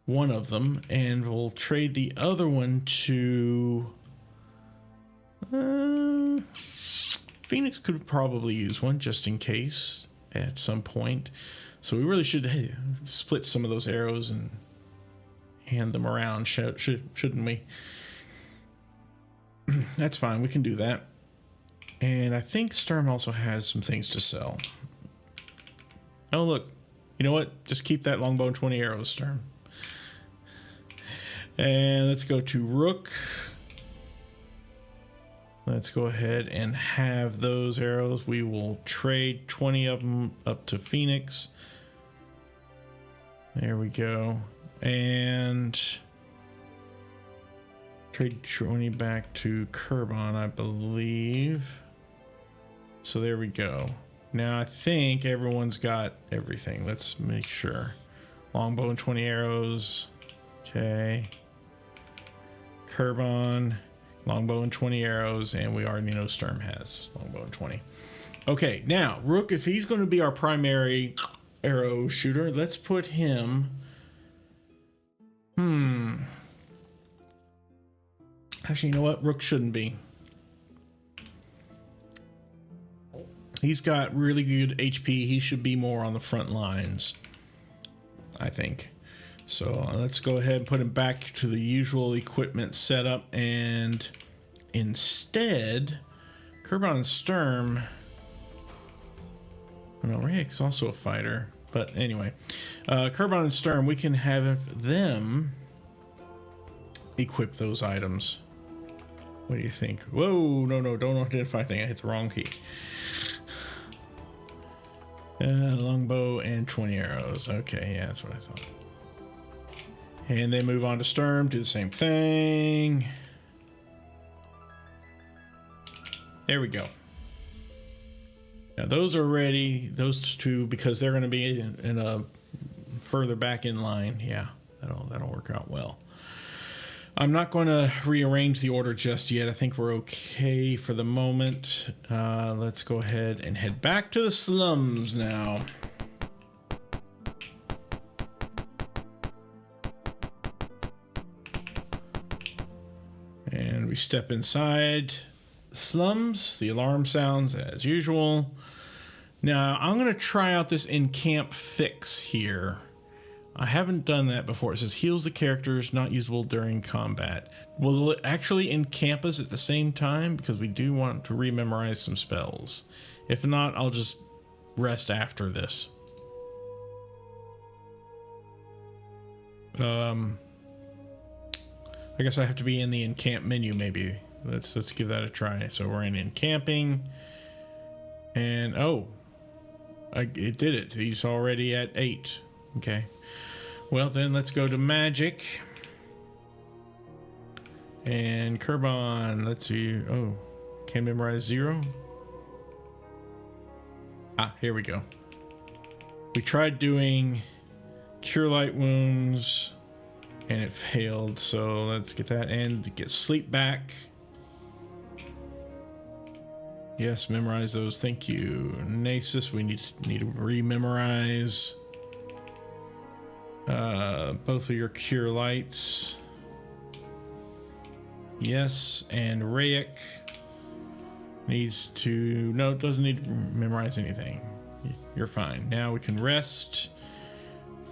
one of them, and we'll trade the other one to... Phoenix could probably use one just in case at some point. So we really should split some of those arrows and hand them around, shouldn't we? That's fine. We can do that. And I think Sturm also has some things to sell. Oh, look. You know what? Just keep that longbow and 20 arrows, Sturm. And let's go to Rook. Let's go ahead and have those arrows. We will trade 20 of them up to Phoenix. There we go. And trade 20 back to Kerbon, I believe. So there we go. Now I think everyone's got everything. Let's make sure. Longbow and 20 arrows. Okay. Kerbon, longbow and 20 arrows, and we already know Sturm has longbow and 20. Okay, now, Rook, if he's going to be our primary arrow shooter, let's put him... Actually, you know what? Rook shouldn't be. He's got really good HP. He should be more on the front lines, I think. So let's go ahead and put him back to the usual equipment setup, and instead, Kerbon and Sturm. Well, Rayek's also a fighter, but anyway, Kerbon and Sturm, we can have them equip those items. What do you think? Whoa, no, don't identify thing. I hit the wrong key. Longbow and 20 arrows. Okay, yeah, that's what I thought. And then move on to Sturm, do the same thing. There we go. Now those are ready, those two, because they're going to be in a further back in line. Yeah, that'll work out well. I'm not going to rearrange the order just yet. I think we're okay for the moment. Let's go ahead and head back to the slums now. And we step inside the slums. The alarm sounds as usual. Now, I'm going to try out this in-camp fix here. I haven't done that before. It says heals the characters, not usable during combat. Will it actually in-camp us at the same time? Because we do want to rememorize some spells. If not, I'll just rest after this. I guess I have to be in the encamp menu maybe. Let's give that a try. So we're in encamping. And it did it. He's already at 8. Okay. Well, then let's go to magic. And Kerbon, let's see. Oh, can memorize 0. Ah, here we go. We tried doing cure light wounds and it failed. So let's get that and get sleep back. Yes, memorize those. Thank you. Nasus, we need to rememorize both of your cure lights. Yes, and Rayek needs to... No, it doesn't need to memorize anything. You're fine. Now we can rest.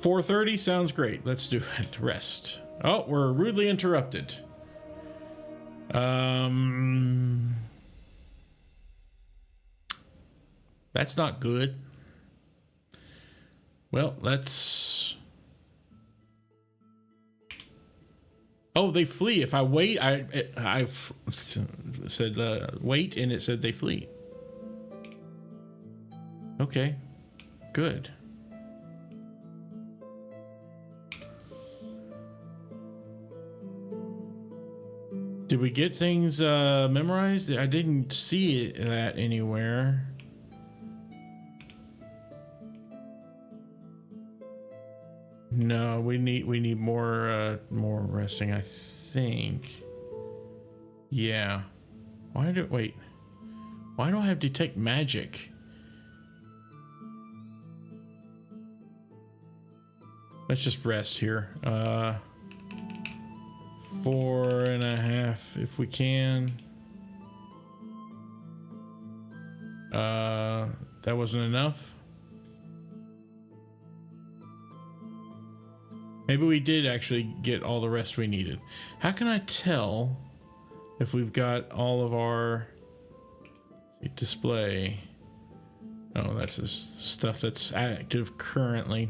4:30 sounds great. Let's do it. Rest. Oh, we're rudely interrupted. That's not good. Well, let's... Oh, they flee. If I wait, I said wait, and it said they flee. Okay, good. Did we get things memorized? I didn't see that anywhere. No, we need more resting, I think. Yeah. Why do I have detect magic? Let's just rest here. 4.5 if we can. That wasn't enough. Maybe we did actually get all the rest we needed. How can I tell if we've got all of our display? Oh, that's the stuff that's active currently.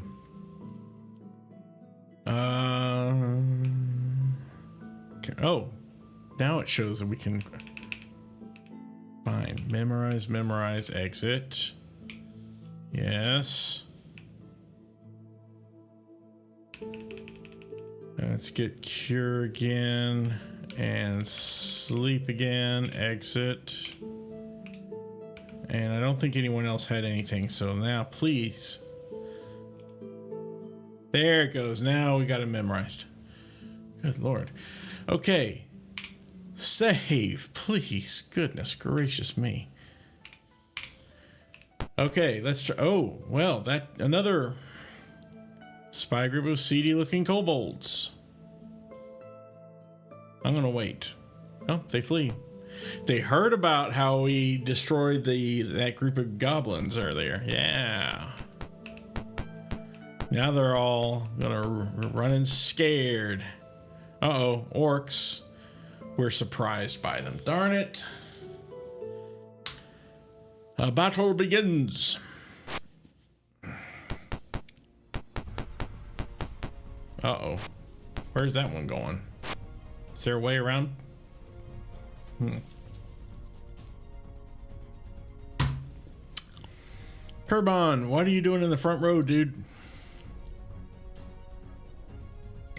Okay. Oh, now it shows that we can find, memorize, exit. Yes. Let's get cure again and sleep again, exit. And I don't think anyone else had anything, so now please. There it goes. Now we got it memorized. Good Lord. Okay. Save, please. Goodness gracious me. Okay, let's try. Oh, well, that another spy group of seedy looking kobolds. I'm gonna wait. Oh, they flee. They heard about how we destroyed that group of goblins earlier. Yeah. Now they're all gonna running scared. Uh-oh, orcs. We're surprised by them. Darn it. A battle begins. Uh-oh. Where's that one going? Is there a way around? Kerbon, what are you doing in the front row, dude?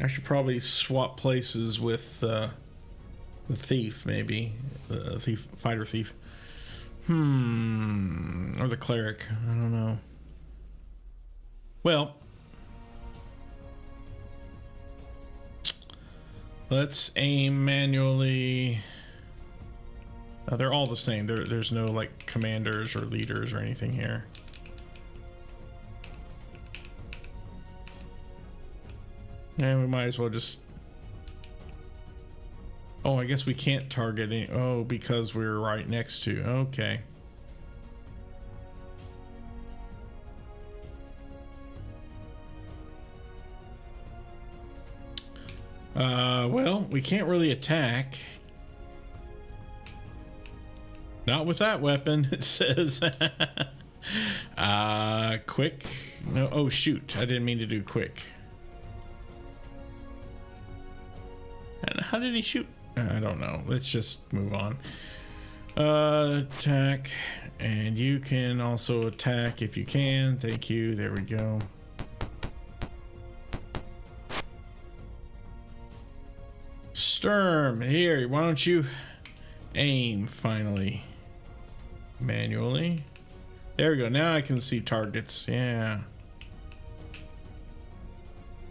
I should probably swap places with the thief, maybe. The thief, fighter thief. Or the cleric. I don't know. Well, let's aim manually. They're all the same. There's no like commanders or leaders or anything here. And we might as well just... Oh, I guess we can't target any... Oh, because we're right next to... Okay. Well, we can't really attack. Not with that weapon, it says. Quick. No, oh shoot, I didn't mean to do quick. And how did he shoot? I don't know. Let's just move on. Attack. And you can also attack if you can. Thank you. There we go. Sturm, here, why don't you aim finally? Manually. There we go. Now I can see targets. Yeah.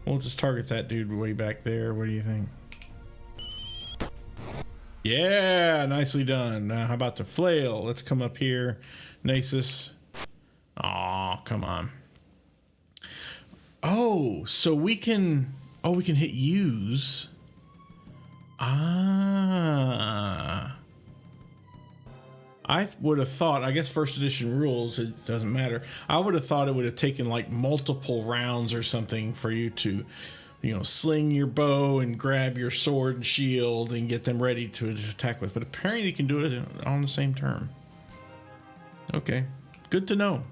We'll just target that dude way back there. What do you think? Yeah, nicely done. Now, how about the flail? Let's come up here. Nasus. Aw, come on. Oh, so we can... Oh, we can hit use. Ah. I would have thought, I guess first edition rules, it doesn't matter. I would have thought it would have taken like multiple rounds or something for you to, you know, sling your bow and grab your sword and shield and get them ready to attack with. But apparently you can do it on the same turn. Okay, good to know.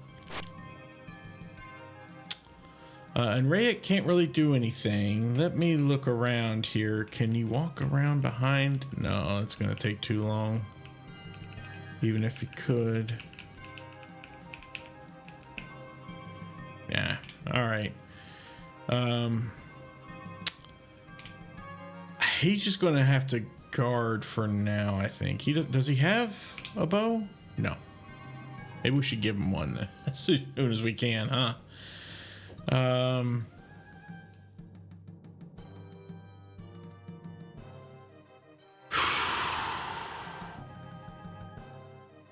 And Rayek can't really do anything. Let me look around here. Can you walk around behind? No, it's going to take too long. Even if you could. Yeah, all right. He's just going to have to guard for now, I think. Does he have a bow? No. Maybe we should give him one as soon as we can, huh?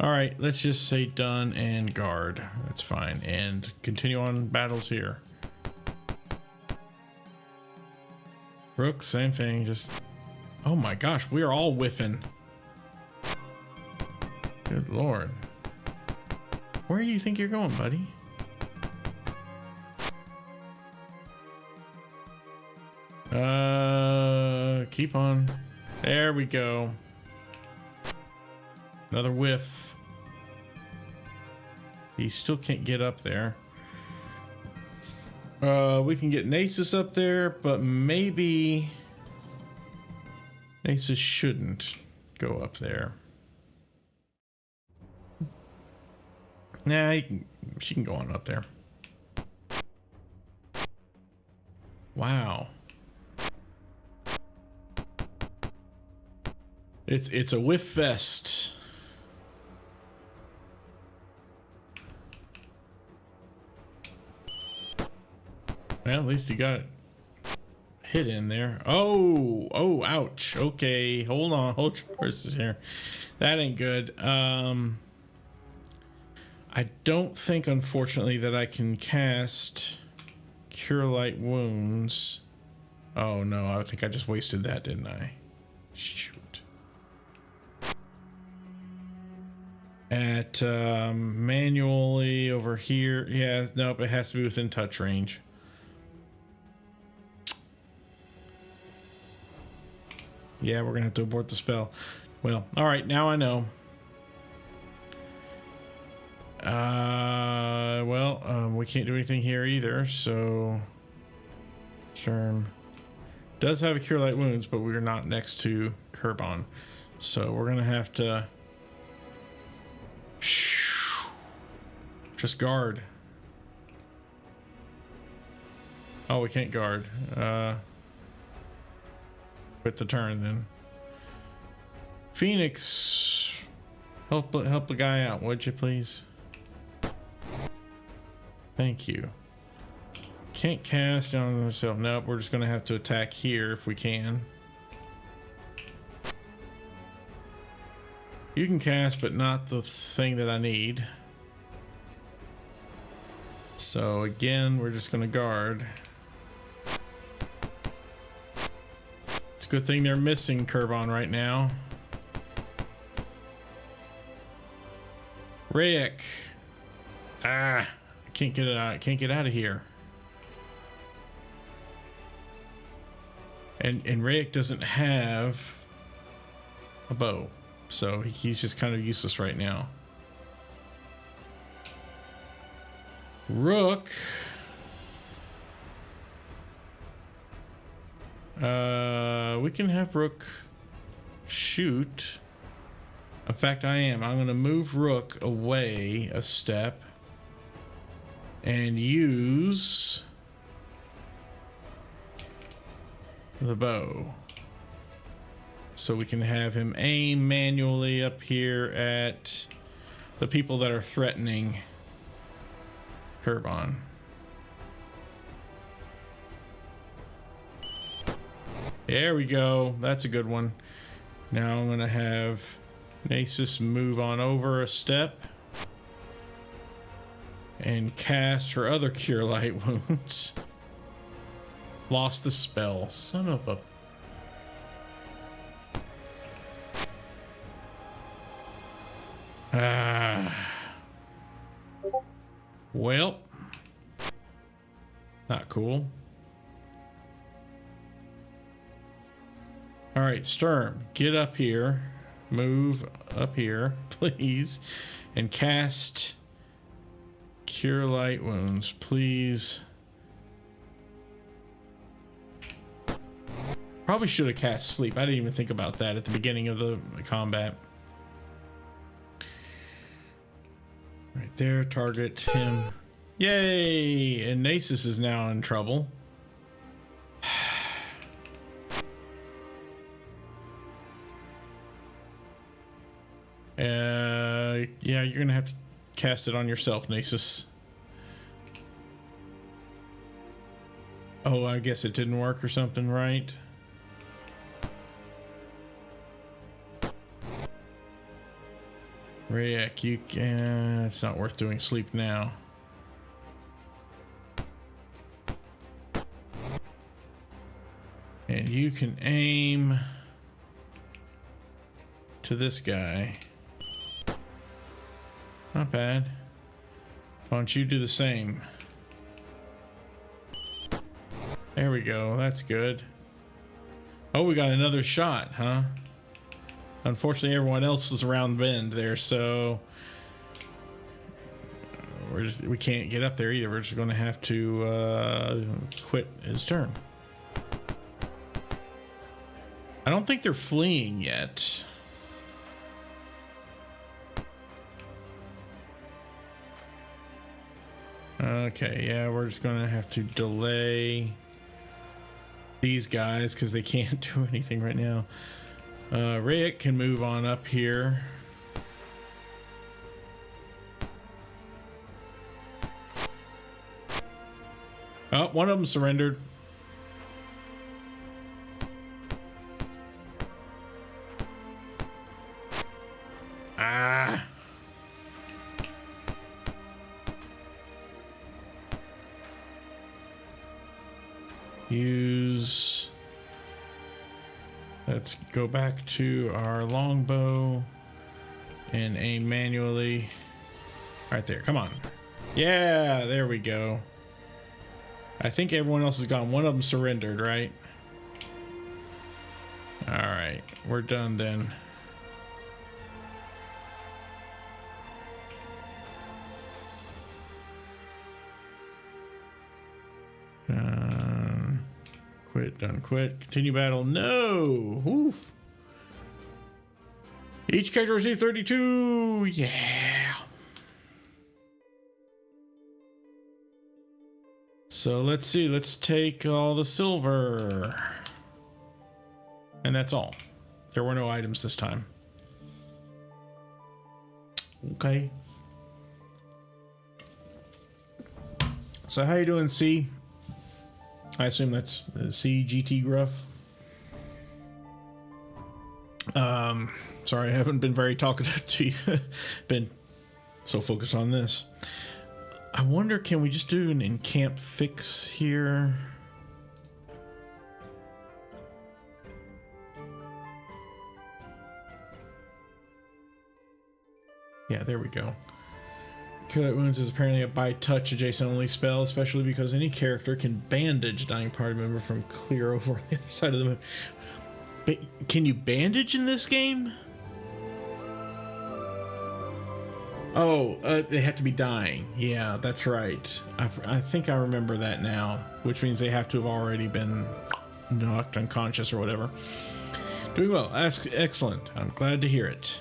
All right, let's just say done and guard. That's fine. And continue on battles here. Rook, same thing. Just, oh my gosh, we are all whiffing. Good Lord. Where do you think you're going, buddy? Keep on. There we go. Another whiff. He still can't get up there. We can get Nasus up there, but maybe Nasus shouldn't go up there. Nah, she can go on up there. Wow. It's a whiff fest. Well, at least he got hit in there. Oh, ouch. Okay, hold on. Hold your horses here. That ain't good. I don't think, unfortunately, that I can cast Cure Light Wounds. Oh, no. I think I just wasted that, didn't I? Shoot. At manually over here. Yeah, nope. It has to be within touch range. Yeah, we're going to have to abort the spell. Well, all right. Now I know. We can't do anything here either, so Sherm does have a Cure Light Wounds, but we're not next to Kerbon, so we're gonna have to just guard. Oh, we can't guard. Quit the turn then. Phoenix, help the guy out, would you please? Thank you. Can't cast on myself. Nope, we're just gonna have to attack here if we can. You can cast, but not the thing that I need. So again, we're just gonna guard. It's a good thing they're missing Kerbon right now. Rick. Ah. Can't get out of here. And Rayek doesn't have a bow, so he's just kind of useless right now. Rook. We can have Rook shoot. In fact, I'm going to move Rook away a step. And use the bow. So we can have him aim manually up here at the people that are threatening Kerbon. There we go. That's a good one. Now I'm going to have Nasus move on over a step. And cast her other Cure Light Wounds. Lost the spell. Son of a... Well. Not cool. Alright, Sturm. Get up here. Move up here, please. And cast... Cure Light Wounds, please. Probably should have cast Sleep. I didn't even think about that at the beginning of the combat. Right there, target him. Yay! And Nasus is now in trouble. Yeah, you're gonna have to cast it on yourself, Nasus. Oh, I guess it didn't work or something, right? Rayek, you can... it's not worth doing Sleep now. And you can aim to this guy. Not bad. Why don't you do the same? There we go. That's good. Oh, we got another shot, huh? Unfortunately, everyone else was around the bend there, so we can't get up there either. We're just going to have to quit his turn. I don't think they're fleeing yet. Okay, yeah, we're just going to have to delay these guys because they can't do anything right now. Rayek can move on up here. Oh, one of them surrendered. Use. Let's go back to our longbow and aim manually. Right there. Come on. Yeah, there we go. I think everyone else is gone. One of them surrendered, right? All right, we're done then. Quit, done, quit. Continue battle. No! Oof. Each character receives 32. Yeah. So let's see. Let's take all the silver. And that's all. There were no items this time. Okay. So how you doing, C? I assume that's C GT Gruff. Sorry, I haven't been very talkative to you. Been so focused on this. I wonder, can we just do an encamp fix here? Yeah, there we go. Cure Light Wounds is apparently a by touch adjacent only spell, especially because any character can bandage a dying party member from clear over on the other side of the moon. But can you bandage in this game? Oh, they have to be dying. Yeah, that's right. I think I remember that now, which means they have to have already been knocked unconscious or whatever. Doing well. Excellent. I'm glad to hear it.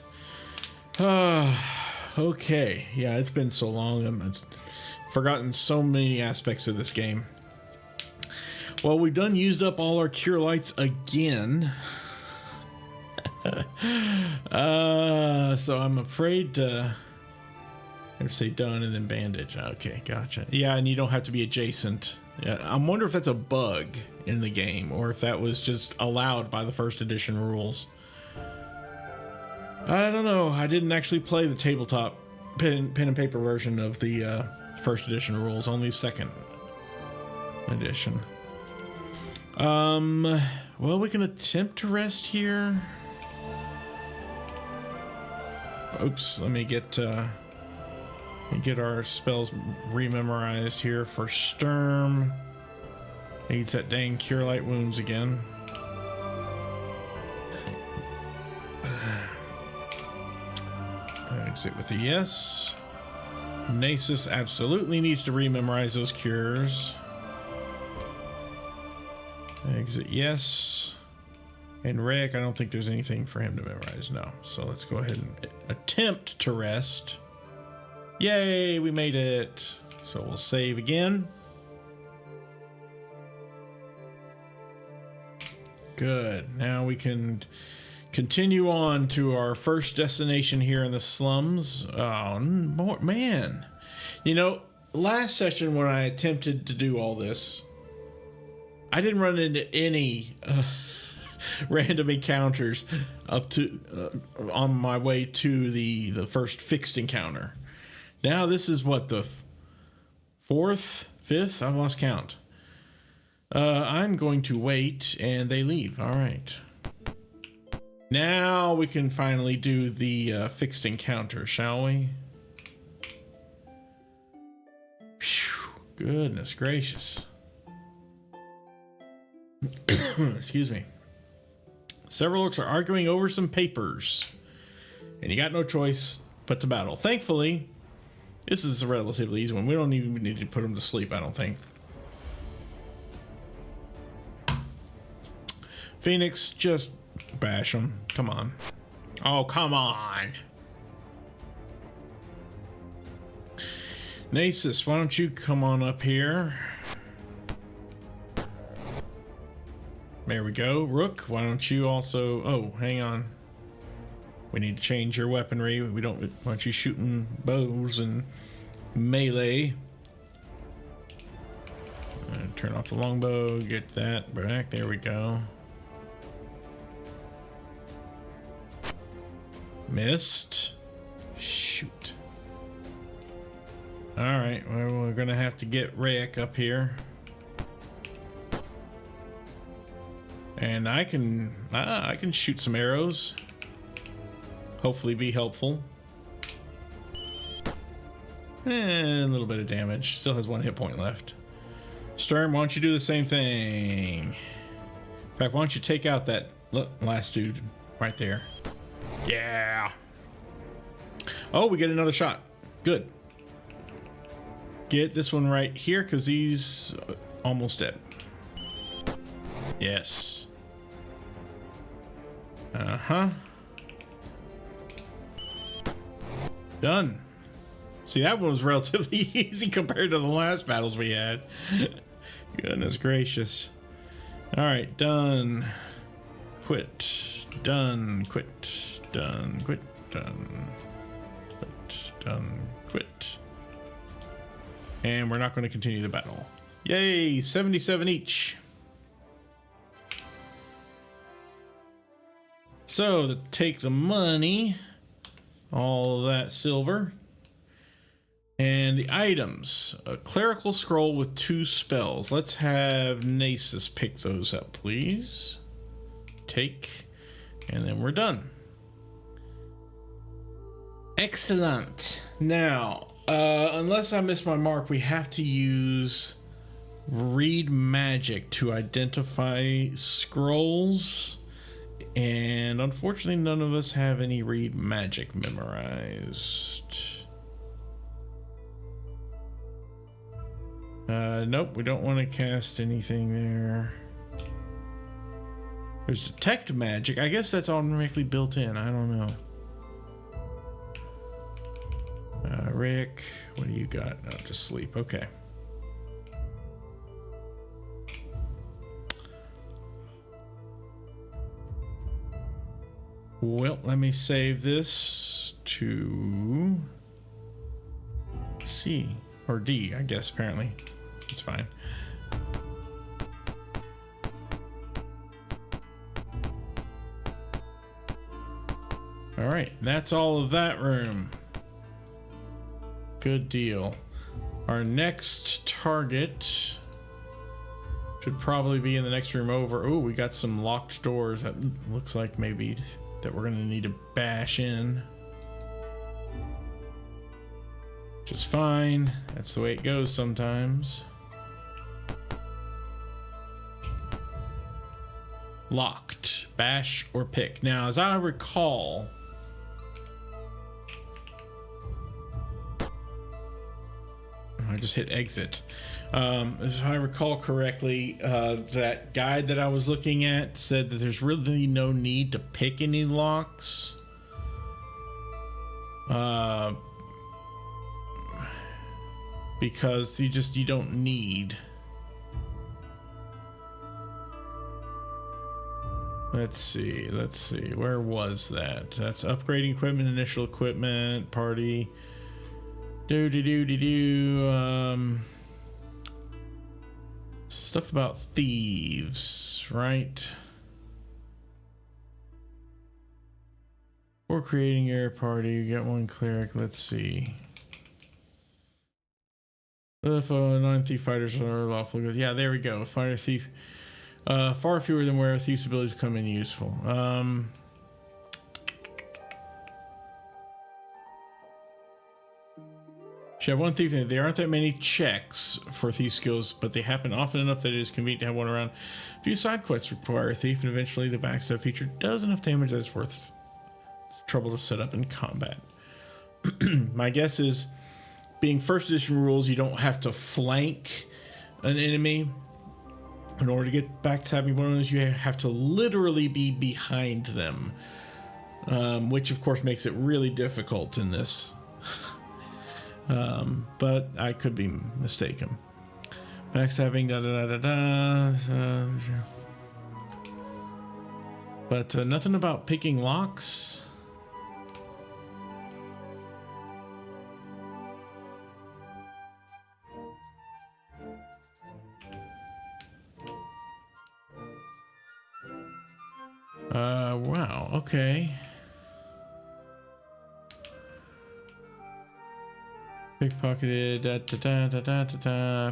Okay. Yeah, it's been so long. I've forgotten so many aspects of this game. Well, we've used up all our cure lights again. So I'm afraid to say done and then bandage. Okay, gotcha. Yeah, and you don't have to be adjacent. Yeah, I'm wondering if that's a bug in the game or if that was just allowed by the first edition rules. I don't know. I didn't actually play the tabletop pen and paper version of the first edition rules, only second edition. Well, we can attempt to rest here. Oops, let me get our spells rememorized here for Sturm. Needs that dang Cure Light Wounds again. Exit with a yes. Nasus absolutely needs to rememorize those cures. Exit yes. And Rick, I don't think there's anything for him to memorize. No. So let's go ahead and attempt to rest. Yay, we made it. So we'll save again. Good. Now we can continue on to our first destination here in the slums. Oh, man. You know, last session when I attempted to do all this, I didn't run into any random encounters up to on my way to the first fixed encounter. Now this is what, the fourth, fifth? I've lost count. I'm going to wait and they leave. All right. Now we can finally do the fixed encounter, shall we? Whew, goodness gracious. Excuse me. Several orcs are arguing over some papers, and you got no choice but to battle. Thankfully, this is a relatively easy one. We don't even need to put them to sleep, I don't think. Phoenix, just bash them. Come on. Oh, come on. Nasus, why don't you come on up here? There we go. Rook, why don't you also... Oh, hang on. We need to change your weaponry. We don't want you shooting bows and melee. Turn off the longbow. Get that back. There we go. Missed. Shoot. Alright, well, we're gonna have to get Rick up here. And I can shoot some arrows. Hopefully be helpful. And a little bit of damage. Still has 1 hit point left. Stern, why don't you do the same thing? In fact, why don't you take out that last dude right there? Yeah. Oh, we get another shot. Good. Get this one right here because he's almost dead. Yes. Uh-huh. Done. See, that one was relatively easy compared to the last battles we had. Goodness gracious. Alright, done. Quit. Done. Quit. Done. Quit. Done. Quit. Done. Quit. And we're not going to continue the battle. Yay! 77 each. So, to take the money, all of that silver, and the items. A clerical scroll with 2 spells. Let's have Nasus pick those up, please. Take, and then we're done. Excellent. Now, unless I miss my mark, we have to use read magic to identify scrolls. And unfortunately, none of us have any read magic memorized. Nope, we don't want to cast anything there. There's detect magic. I guess that's automatically built in. I don't know. Rick, what do you got? Oh, just sleep. Okay. Well, let me save this to C or D, I guess, apparently. It's fine. All right, that's all of that room. Good deal. Our next target should probably be in the next room over. Oh, we got some locked doors that looks like maybe that we're gonna need to bash in. Which is fine. That's the way it goes sometimes. Locked. Bash or pick. Now, as I recall, I just hit exit. If I recall correctly, that guide that I was looking at said that there's really no need to pick any locks. Because you don't need. Let's see. Where was that? That's upgrading equipment, initial equipment, party. Stuff about thieves, right? Or creating air party, you get 1 cleric. Let's see. If 9 thief fighters are lawful good. Yeah, there we go. Fighter thief. Far fewer than where thief's abilities come in useful. Should have 1 thief in it. There aren't that many checks for thief skills, but they happen often enough that it is convenient to have one around. A few side quests require a thief, and eventually the backstab feature does enough damage that it's worth trouble to set up in combat. My guess is, being first edition rules, you don't have to flank an enemy. In order to get backstabbing bonuses, you have to literally be behind them, which of course makes it really difficult in this. But I could be mistaken. Backstabbing, but nothing about picking locks. Wow, okay. Pickpocketed,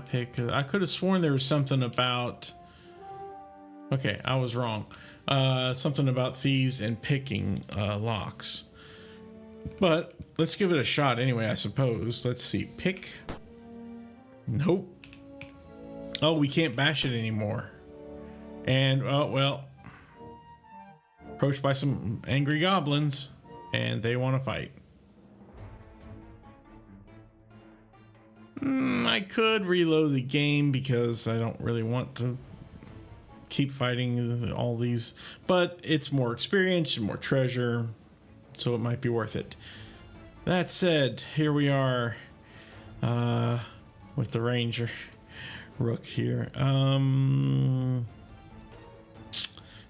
pick. I could have sworn there was something about Okay, I was wrong. Something about thieves and picking locks. But let's give it a shot anyway, I suppose. Let's see. Pick. Nope. Oh, we can't bash it anymore. And, oh, well. Approached by some angry goblins. And they want to fight. I could reload the game because I don't really want to keep fighting all these. But it's more experience and more treasure. So it might be worth it. That said, here we are with the ranger rook here.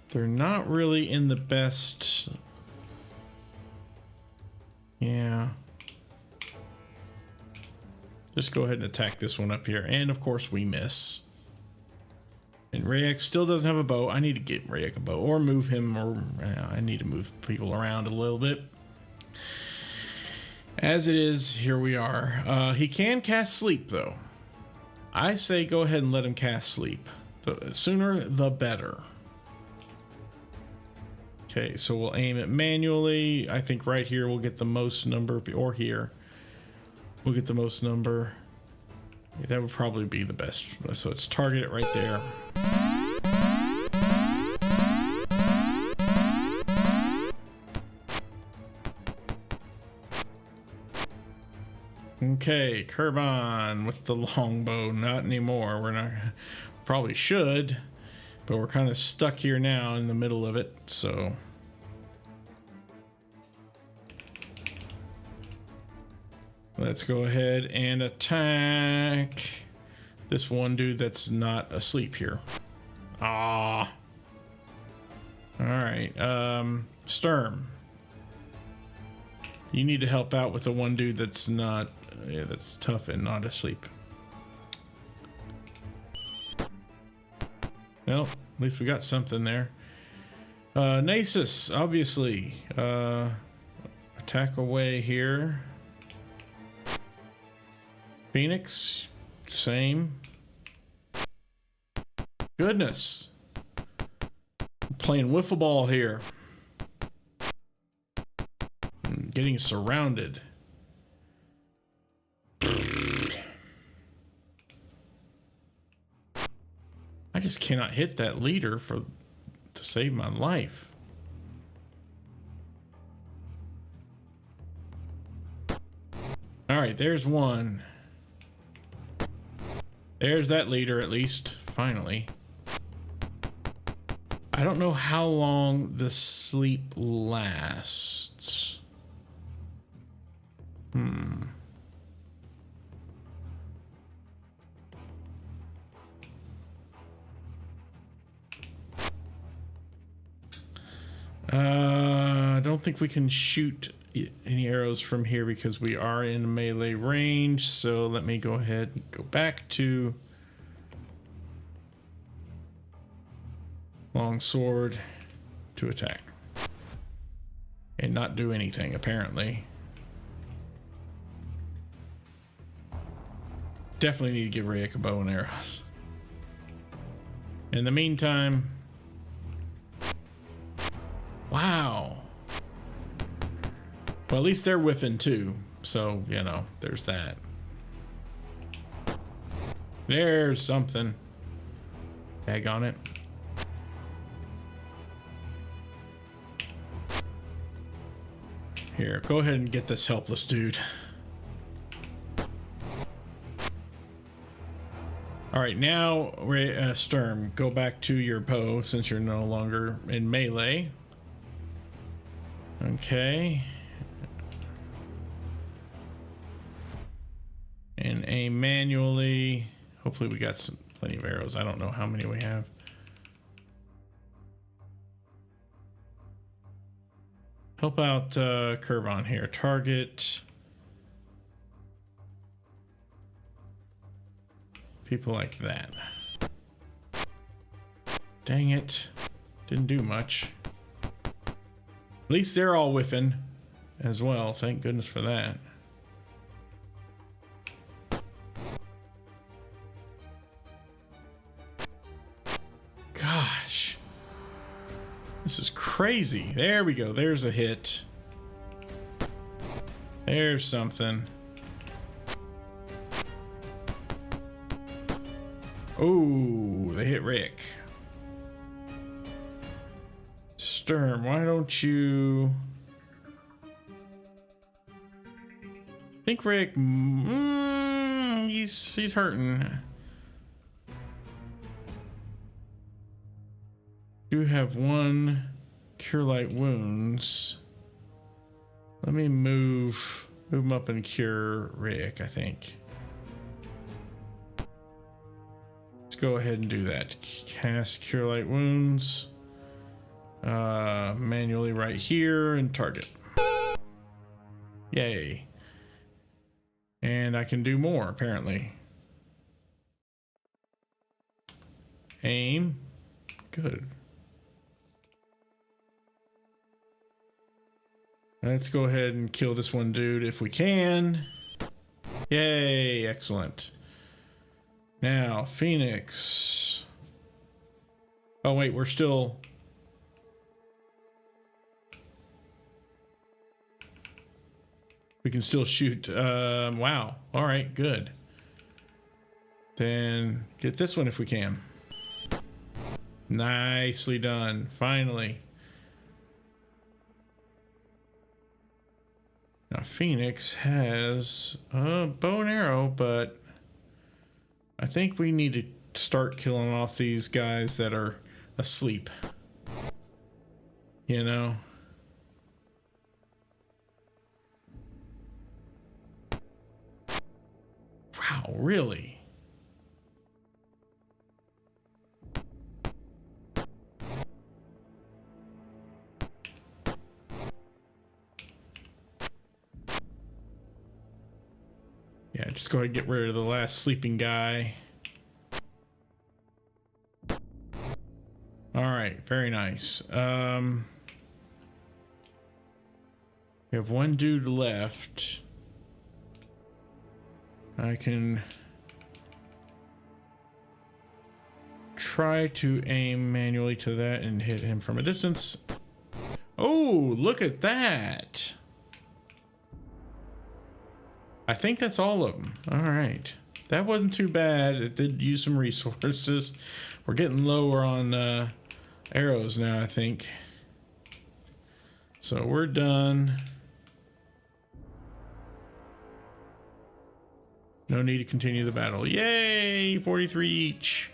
They're not really in the best. Yeah. Just go ahead and attack this one up here. And of course we miss. And Rayek still doesn't have a bow. I need to get Rayek a bow or move him, or I need to move people around a little bit. As it is, here we are. He can cast sleep though. I say go ahead and let him cast sleep. The sooner the better. Okay, so we'll aim it manually. I think right here we'll get the most number, or here we'll get the most number. Yeah, that would probably be the best. So let's target it right there. Okay, Kerban with the longbow. Not anymore. We're not. Probably should, but we're kind of stuck here now in the middle of it. So let's go ahead and attack this one dude that's not asleep here. Ah. All right. Sturm. You need to help out with the one dude that's not, that's tough and not asleep. Well, at least we got something there. Nasus, obviously. Attack away here. Phoenix, same. Goodness. Playing wiffle ball here. Getting surrounded. I just cannot hit that leader to save my life. All right, there's one. There's that leader, at least, finally. I don't know how long the sleep lasts. I don't think we can shoot any arrows from here because we are in melee range. So let me go ahead and go back to long sword to attack and not do anything apparently. Definitely need to give Rayek a bow and arrows. In the meantime, wow. Well, at least they're whiffing too. So, you know, there's that. There's something. Tag on it. Here, go ahead and get this helpless dude. All right, now, Sturm, go back to your bow since you're no longer in melee. Okay. And aim manually. Hopefully we got plenty of arrows. I don't know how many we have. Help out Kerban here. Target people like that. Dang it. Didn't do much. At least they're all whiffing as well. Thank goodness for that. Gosh. This is crazy. There we go. There's a hit. There's something. Oh, they hit Rick. Sturm, why don't you... I think Rick... he's hurting. Do have one cure light wounds. Let me move him up and cure Rick, I think. Let's go ahead and do that. Cast cure light wounds. Manually right here and target. Yay. And I can do more, apparently. Aim. Good. Let's go ahead and kill this one dude if we can. Yay, excellent. Now, Phoenix. Oh, wait, we're still... We can still shoot. Wow. All right, good. Then get this one if we can. Nicely done. Finally. Now, Phoenix has a bow and arrow, but I think we need to start killing off these guys that are asleep. You know? Wow, really? Yeah, just go ahead and get rid of the last sleeping guy. All right, very nice. We have one dude left. I can try to aim manually to that and hit him from a distance. Oh, look at that. I think that's all of them. All right. That wasn't too bad. It did use some resources. We're getting lower on arrows now, I think. So we're done. No need to continue the battle. Yay! 43 each.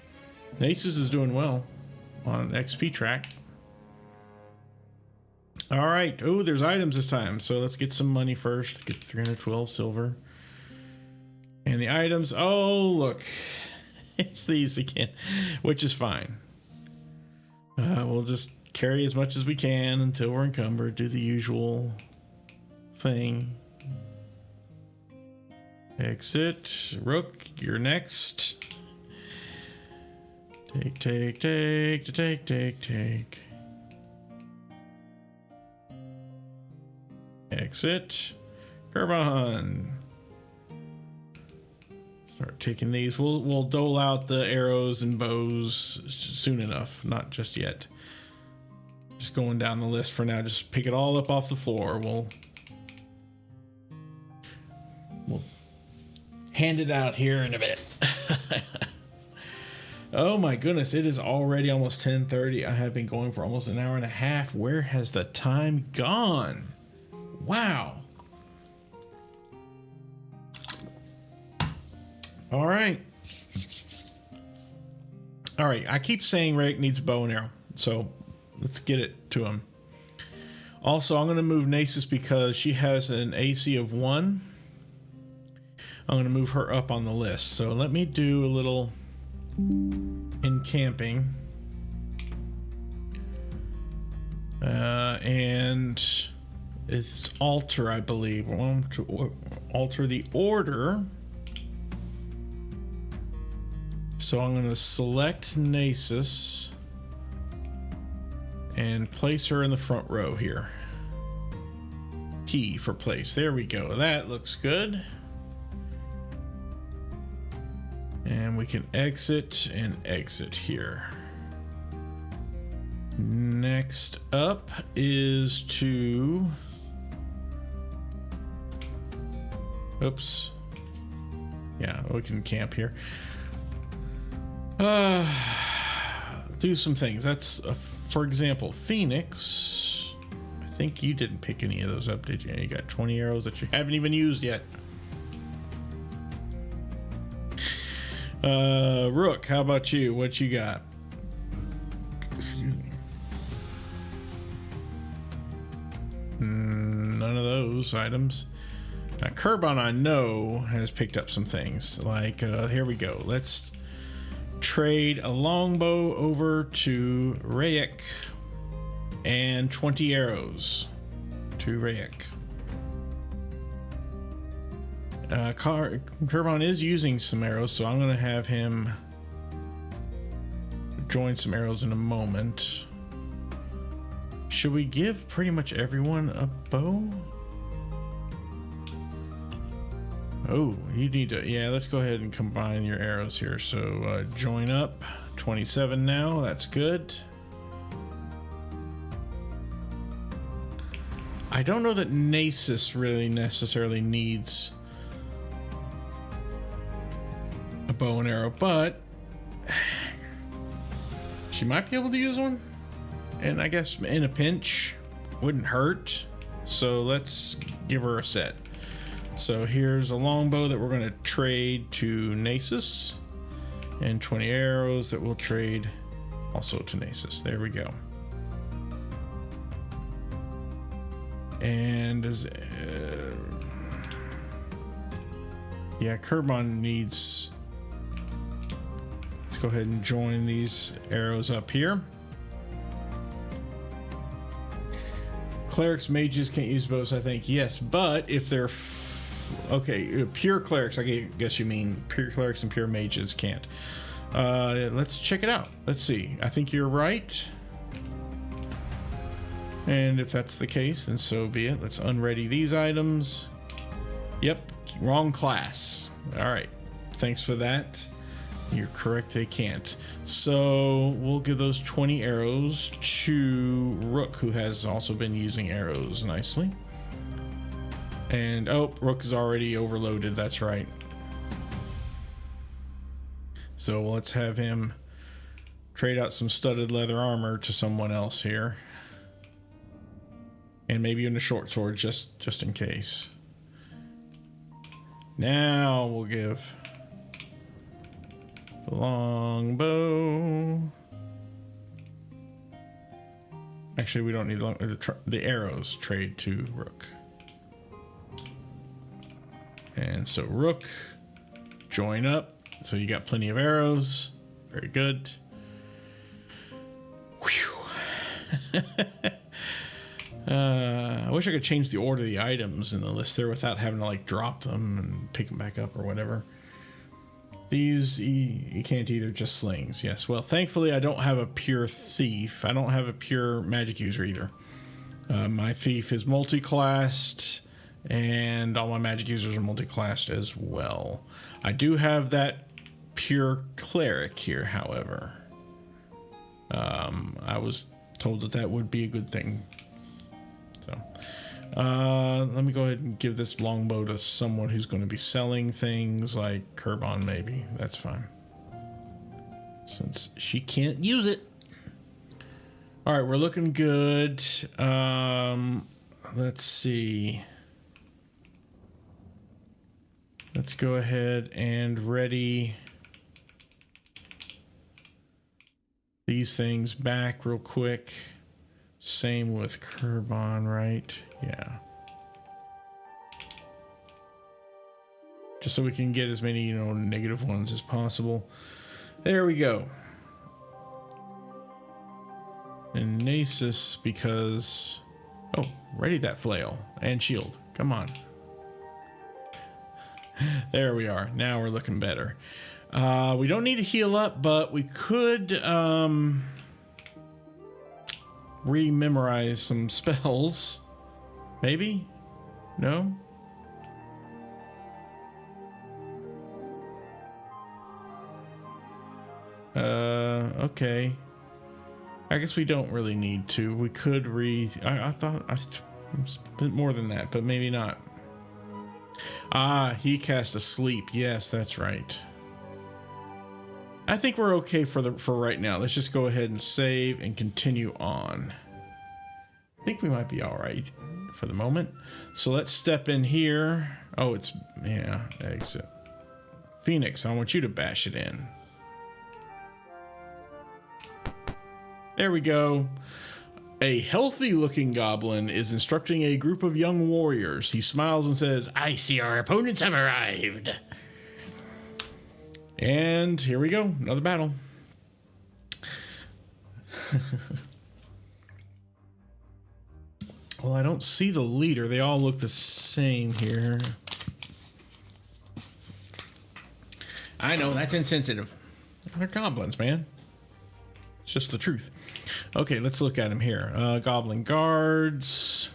Nasus is doing well on XP track. All right. Oh, there's items this time. So let's get some money first. Get 312 silver. And the items. Oh, look. It's these again, which is fine. We'll just carry as much as we can until we're encumbered. Do the usual thing. Exit. Rook, you're next. Take. Exit. Kerbon. Start taking these. We'll dole out the arrows and bows soon enough. Not just yet. Just going down the list for now. Just pick it all up off the floor. We'll hand it out here in a bit. Oh my goodness, it is already almost 10:30. I have been going for almost an hour and a half. Where has the time gone? Wow. All right. I keep saying Rick needs a bow and arrow, so let's get it to him. Also, I'm going to move Nasus because she has an AC of 1. I'm going to move her up on the list. So let me do a little encamping. And it's alter, I believe. I want to alter the order. So I'm going to select Nasus and place her in the front row here. T for place. There we go. That looks good. And we can exit and exit here. Next up is to... Oops. Yeah, we can camp here. Do some things. That's, for example, Phoenix. I think you didn't pick any of those up, did you? You got 20 arrows that you haven't even used yet. Rook, how about you? What you got? Excuse me. None of those items. Now, Kerbon, I know, has picked up some things. Like, here we go. Let's trade a longbow over to Rayek and 20 arrows to Rayek. Kerbon is using some arrows, so I'm going to have him join some arrows in a moment. Should we give pretty much everyone a bow? Oh, you need to... Yeah, let's go ahead and combine your arrows here. So join up. 27 now. That's good. I don't know that Nasus really necessarily needs a bow and arrow, but she might be able to use one. And I guess in a pinch wouldn't hurt. So let's give her a set. So here's a longbow that we're going to trade to Nasus, and 20 arrows that we'll trade also to Nasus. There we go. And as yeah, Kerbon needs... Let's go ahead and join these arrows up here. Clerics, mages can't use bows, I think. Yes, but if they're... Okay, pure clerics, I guess you mean pure clerics and pure mages can't. Let's check it out. Let's see. I think you're right. And if that's the case, then so be it. Let's unready these items. Yep, wrong class. All right, thanks for that. You're correct, they can't. So we'll give those 20 arrows to Rook, who has also been using arrows nicely. And, oh, Rook is already overloaded, that's right. So let's have him trade out some studded leather armor to someone else here. And maybe even a short sword, just in case. Now we'll give the longbow. Actually, we don't need the arrows trade to Rook. And so Rook, join up. So you got plenty of arrows. Very good. Whew. I wish I could change the order of the items in the list there without having to like drop them and pick them back up or whatever. These, you can't either, just slings. Yes, well, thankfully I don't have a pure thief. I don't have a pure magic user either. My thief is multi-classed, and all my magic users are multi-classed as well. I do have that pure cleric here, however. I was told that would be a good thing. So, let me go ahead and give this longbow to someone who's going to be selling things, like Kerbon, maybe. That's fine, since she can't use it. All right, we're looking good. Let's see. Let's go ahead and ready these things back real quick. Same with Kerbon, right? Yeah. Just so we can get as many, negative ones as possible. There we go. And Nasus, because... Oh, ready that flail and shield. Come on. There we are. Now we're looking better. We don't need to heal up, but we could rememorize some spells. Maybe? No? Okay. I guess we don't really need to. We could I thought I spent more than that, but maybe not. Ah, he cast asleep. Yes, that's right. I think we're okay for right now. Let's just go ahead and save and continue on. I think we might be all right for the moment. So let's step in here. Oh, it's, yeah, exit. Phoenix, I want you to bash it in. There we go. A healthy-looking goblin is instructing a group of young warriors. He smiles and says, "I see our opponents have arrived." And here we go. Another battle. Well, I don't see the leader. They all look the same here. I know, that's insensitive. They're goblins, man. It's just the truth. Okay, let's look at them here. Goblin guards.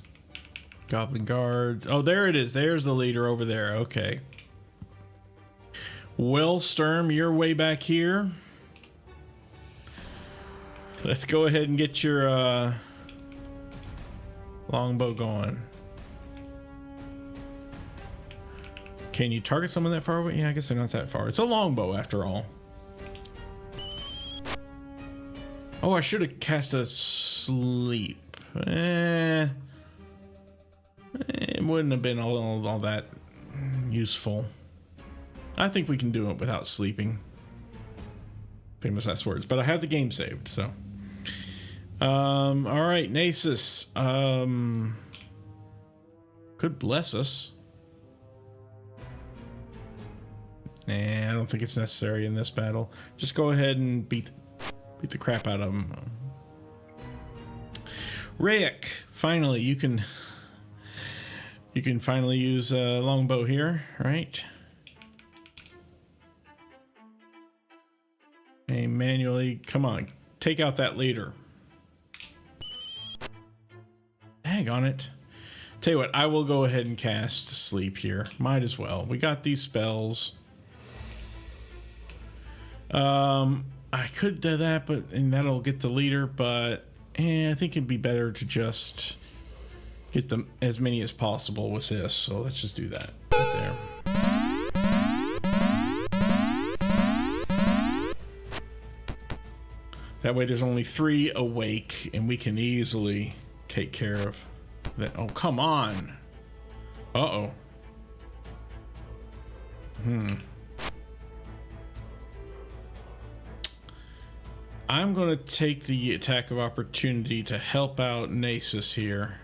Goblin guards. Oh, there it is. There's the leader over there. Okay. Well, Sturm, you're way back here. Let's go ahead and get your longbow going. Can you target someone that far away? Yeah, I guess they're not that far. It's a longbow after all. Oh, I should have cast a sleep. It wouldn't have been all that useful. I think we can do it without sleeping. Famous last words. But I have the game saved, so. All right, Nasus. Could bless us. Nah, I don't think it's necessary in this battle. Just go ahead and beat the crap out of him. Rayek, finally, you can finally use a longbow here, right? Hey, manually, come on, take out that leader. Hang on it. Tell you what, I will go ahead and cast sleep here. Might as well. We got these spells. I could do that, and that'll get the leader, but I think it'd be better to just get them as many as possible with this. So let's just do that right there. That way there's only 3 awake, and we can easily take care of that. Oh, come on. Uh-oh. I'm going to take the attack of opportunity to help out Nasus here.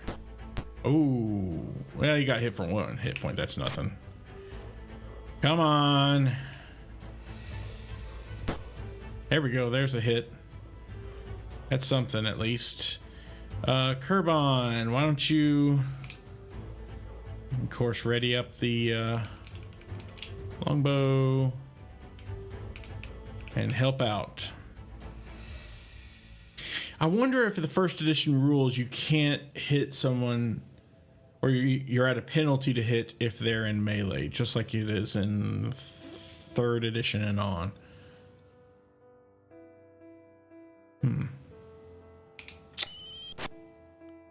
Oh, well, you got hit for 1 hit point. That's nothing. Come on. There we go. There's a hit. That's something at least. Kerbon, why don't you, of course, ready up the longbow and help out. I wonder if the first edition rules you can't hit someone, or you're at a penalty to hit if they're in melee, just like it is in 3rd edition and on.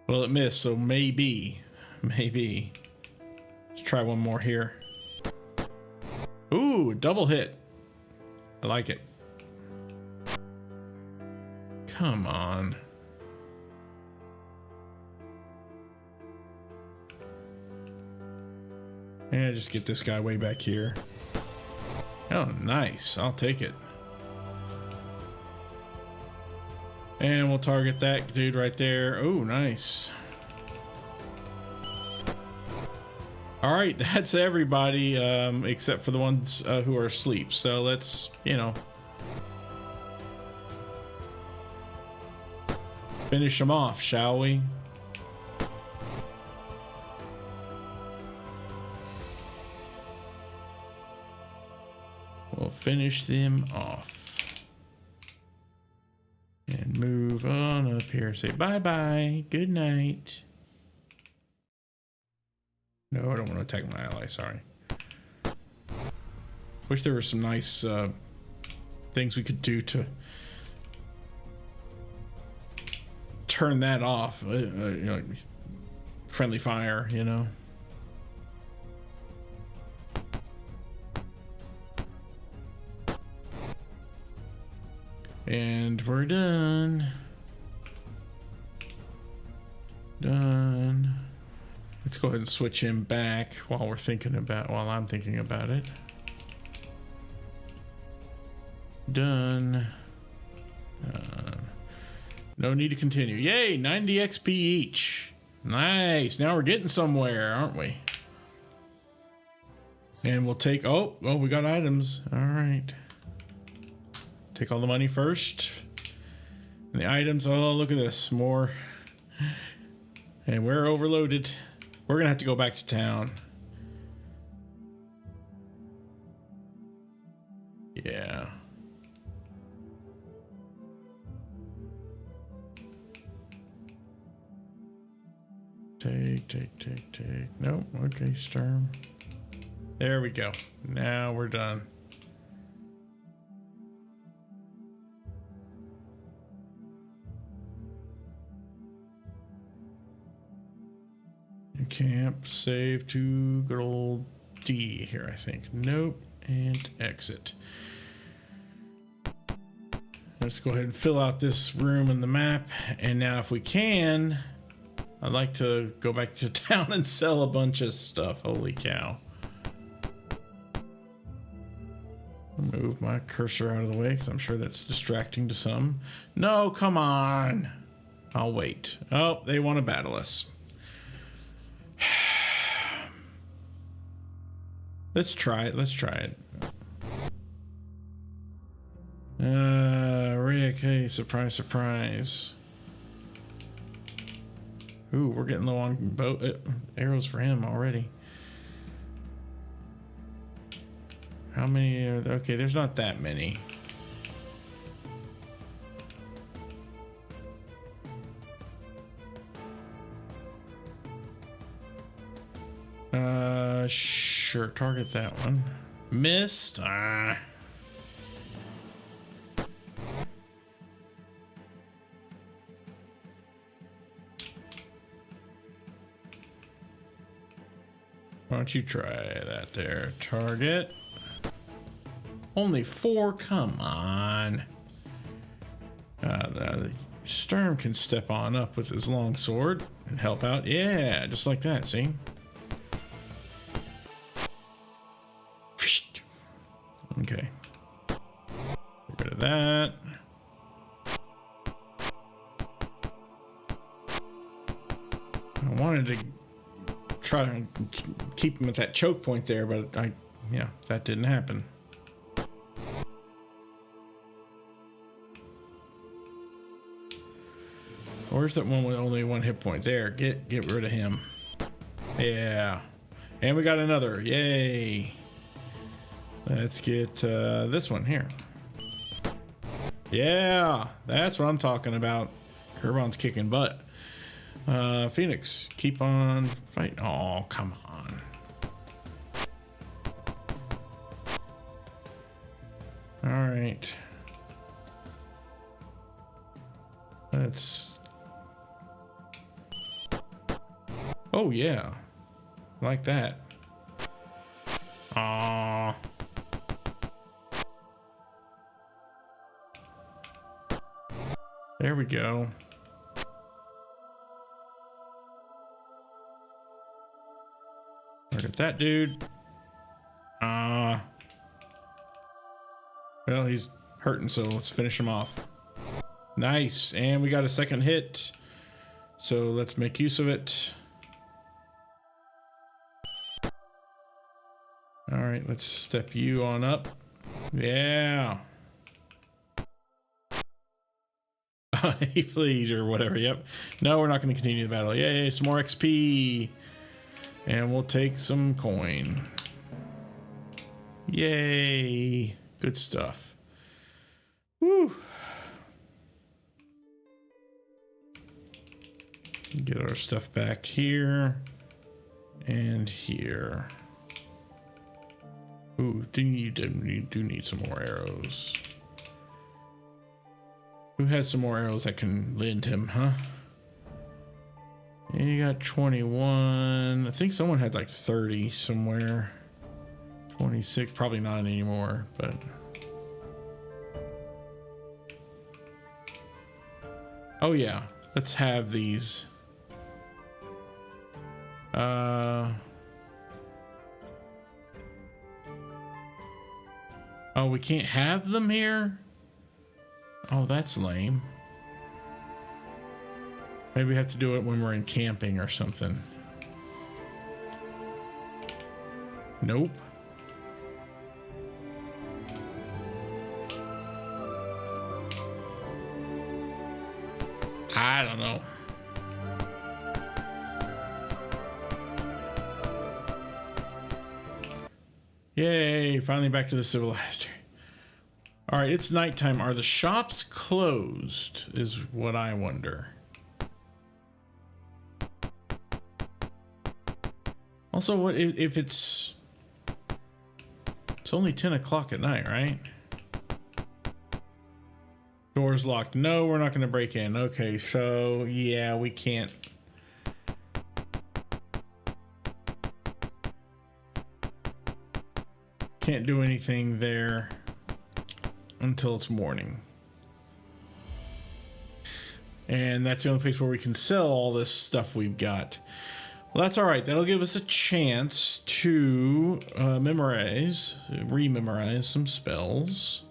Well, it missed, so maybe. Let's try one more here. Ooh, double hit. I like it. Come on. Yeah, just get this guy way back here. Oh, nice. I'll take it. And we'll target that dude right there. Oh, nice. All right, that's everybody except for the ones who are asleep. So let's, finish them off, shall we? We'll finish them off. And move on up here. Say bye-bye. Good night. No, I don't want to attack my ally. Sorry. Wish there were some nice things we could do to turn that off. You know, friendly fire, you know. And we're done. Done. Let's go ahead and switch him back while I'm thinking about it. Done. No need to continue. Yay, 90 XP each. Nice. Now we're getting somewhere, aren't we? And we'll take, oh, we got items. All right. Take all the money first. And the items, oh, look at this. More. And we're overloaded. We're going to have to go back to town. Yeah. Take. Nope. Okay, Sturm. There we go. Now we're done. Camp, save to good old D here, I think. Nope. And exit. Let's go ahead and fill out this room in the map. And now if we can, I'd like to go back to town and sell a bunch of stuff. Holy cow. Move my cursor out of the way because I'm sure that's distracting to some. No, come on. I'll wait. Oh, they want to battle us. Let's try it. Rick, hey, surprise. Ooh, we're getting low on arrows for him already. How many are there? Okay, there's not that many. Sure, target that one. Missed. Why don't you try that there? Target. Only 4? Come on. The Sturm can step on up with his long sword and help out. Yeah, just like that, see? Okay. Get rid of that. I wanted to try to keep him at that choke point there, but that didn't happen. Where's that one with only 1 hit point? There, get rid of him. Yeah. And we got another. Yay. Let's get this one here. Yeah, that's what I'm talking about. Kerbon's kicking butt. Phoenix, keep on fighting. Oh, come on. All right. Let's... Oh, yeah. Like that. Aww. There we go. Look at that dude. Well, he's hurting, so let's finish him off. Nice, and we got a second hit. So let's make use of it. All right, let's step you on up. Yeah. Please, or whatever. Yep. No, we're not going to continue the battle. Yay, some more XP. And we'll take some coin. Yay. Good stuff. Woo. Get our stuff back here. And here. Ooh, you do need some more arrows. Who has some more arrows that can lend him, huh? You got 21. I think someone had like 30 somewhere. 26, probably not anymore, but. Oh yeah, let's have these. Oh, we can't have them here? Oh, that's lame. Maybe we have to do it when we're in camping or something. Nope. I don't know. Yay, finally back to the civilized. All right, it's nighttime. Are the shops closed is what I wonder. Also, what if it's only 10 o'clock at night, right? Doors locked. No, we're not going to break in. Okay, so yeah, we can't. Can't do anything there until it's morning. And that's the only place where we can sell all this stuff we've got. Well, that's all right. That'll give us a chance to rememorize some spells.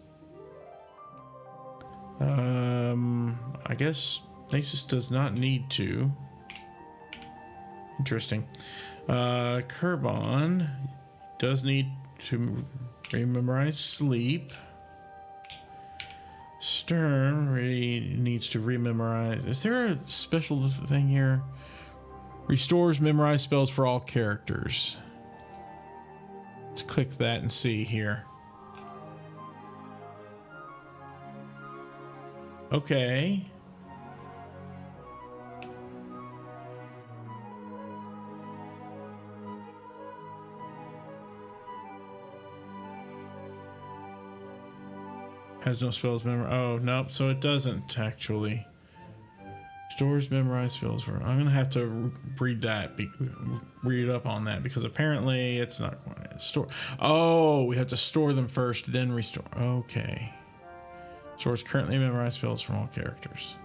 I guess Nasus does not need to. Interesting. Kerbon does need to rememorize sleep. Sturm really needs to rememorize. Is there a special thing here? Restores memorized spells for all characters. Let's click that and see here. Okay. Has no spells memorized. Oh, nope. So it doesn't actually. Stores memorized spells for. I'm gonna have to read that. Read up on that because apparently it's not going to store. Oh, we have to store them first, then restore. Okay. Stores currently memorized spells from all characters.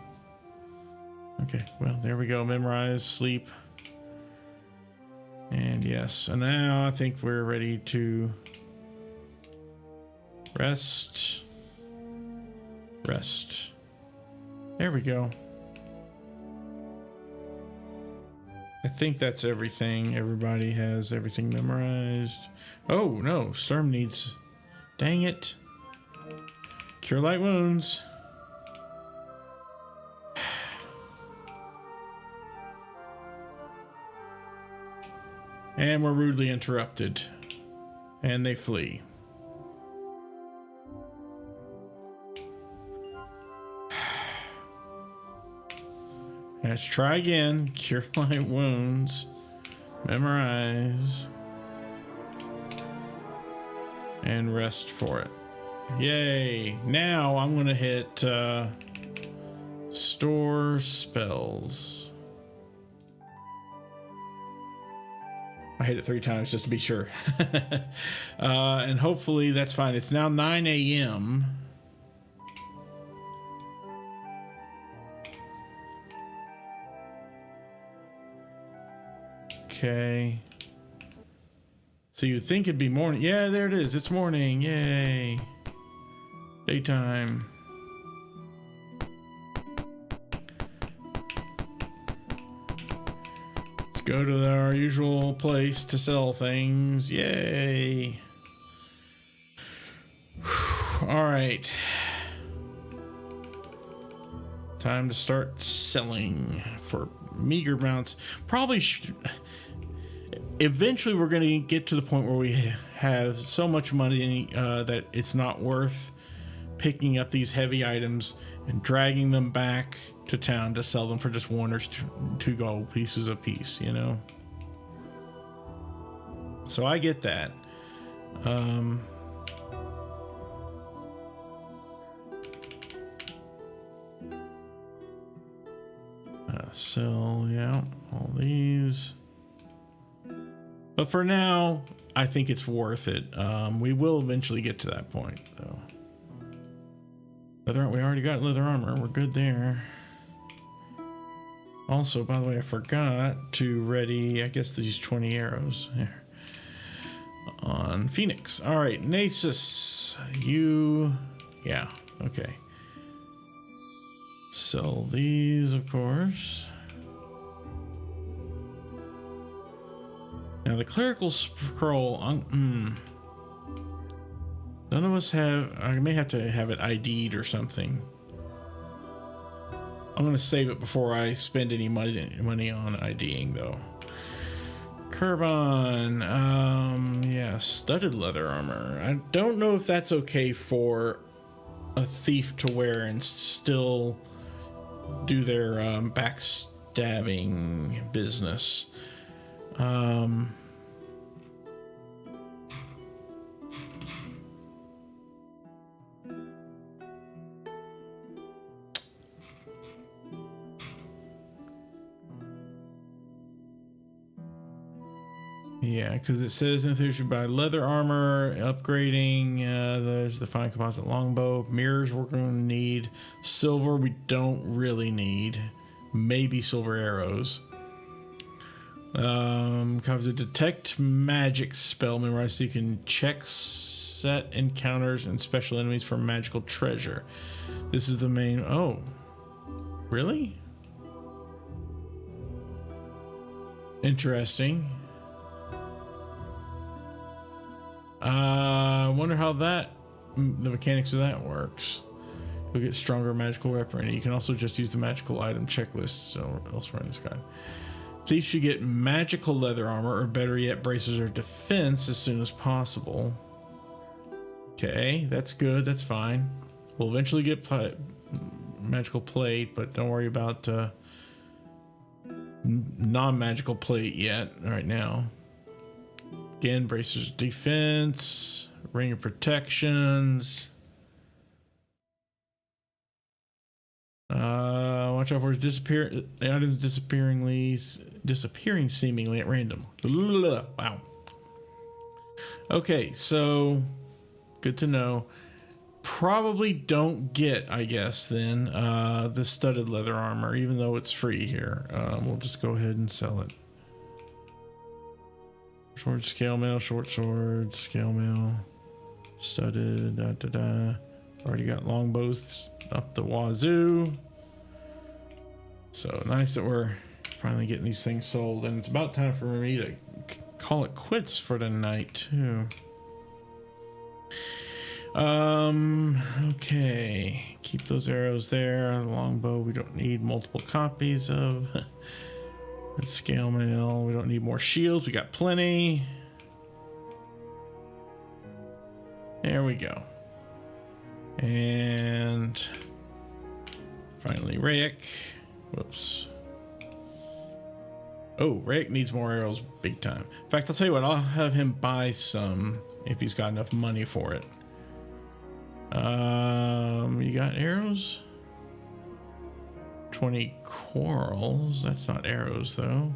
Okay. Well, there we go. Memorize, sleep, and yes. And now I think we're ready to rest. Rest. There we go. I think that's everything. Everybody has everything memorized. Oh, no. Storm needs... Dang it. Cure light wounds. And we're rudely interrupted. And they flee. Let's try again. Cure light wounds. Memorize. And rest for it. Yay. Now I'm going to hit store spells. I hit it 3 times just to be sure. And hopefully that's fine. It's now 9 a.m. Okay. So you'd think it'd be morning. Yeah, there it is. It's morning. Yay. Daytime. Let's go to our usual place to sell things. Yay. All right. Time to start selling for meager amounts. Probably eventually we're going to get to the point where we have so much money that it's not worth picking up these heavy items and dragging them back to town to sell them for just 1 or 2 gold pieces a piece, you know. So I get that. Sell, yeah, all these. But for now, I think it's worth it. We will eventually get to that point, though. We already got leather armor. We're good there. Also, by the way, I forgot to ready, I guess, these 20 arrows here on Phoenix. All right, Nasus, you, yeah, okay. Sell these, of course. Now the clerical scroll, none of us have, I may have to have it ID'd or something. I'm going to save it before I spend any money on IDing though. Kerbon, yeah, studded leather armor. I don't know if that's okay for a thief to wear and still do their backstabbing business. Yeah, because it says if you should buy leather armor, upgrading, there's the fine composite longbow. Mirrors we're going to need. Silver we don't really need. Maybe silver arrows. Covers a detect magic spell memorized so you can check set encounters and special enemies for magical treasure. This is the main. Oh, really? Interesting. I wonder how the mechanics of that works. You'll get stronger magical weapon. You can also just use the magical item checklist so elsewhere in this guide. Thieves should get magical leather armor, or better yet, braces or defense as soon as possible. Okay, that's good. That's fine. We'll eventually get magical plate, but don't worry about non-magical plate yet. Right now. Again, bracers defense, ring of protections. Watch out for items disappearing seemingly at random. Wow. Okay, so good to know. Probably don't get, I guess, then the studded leather armor, even though it's free here. We'll just go ahead and sell it. Short scale mail, short sword, scale mail, studded, Already got longbows up the wazoo. So nice that we're finally getting these things sold, and it's about time for me to call it quits for the night too. Okay, keep those arrows there. The longbow we don't need multiple copies of. Scale mail, we don't need more shields, we got plenty. There we go. And finally Rayek. Whoops. Oh, Rayek needs more arrows big time. In fact, I'll tell you what, I'll have him buy some if he's got enough money for it. You got arrows? 20 corals. That's not arrows though.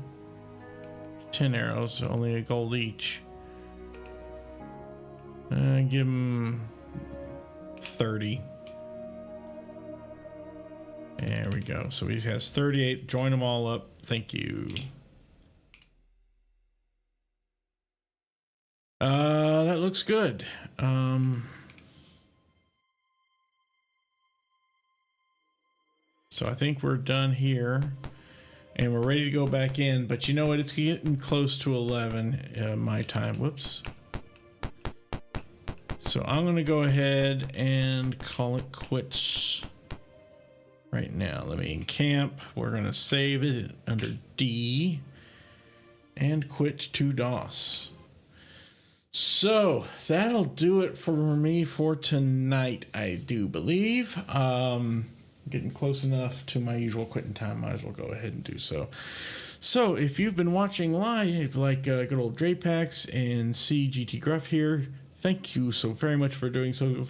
10 arrows, only a gold each. Give him 30. There we go. So he has 38. Join them all up. Thank you. That looks good. So I think we're done here and we're ready to go back in, but you know what? It's getting close to 11 my time. Whoops. So I'm going to go ahead and call it quits right now. Let me encamp. We're going to save it under D and quit to DOS. So that'll do it for me for tonight, I do believe. Getting close enough to my usual quitting time, might as well go ahead and do so. So if you've been watching live, like good old Drapax and CGT Gruff here, thank you so very much for doing so.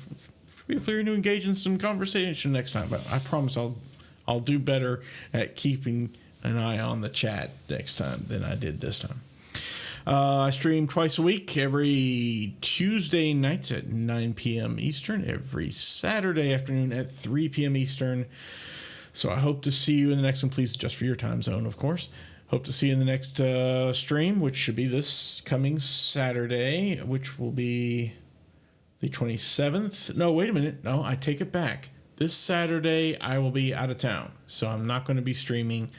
Feel free to engage in some conversation next time, but I promise I'll I'll do better at keeping an eye on the chat next time than I did this time. I stream twice a week, every Tuesday nights at 9 p.m. Eastern, every Saturday afternoon at 3 p.m. Eastern. So I hope to see you in the next one. Please adjust for your time zone, of course. Hope to see you in the next stream, which should be this coming Saturday, which will be the 27th. No, wait a minute. No, I take it back. This Saturday, I will be out of town, so I'm not going to be streaming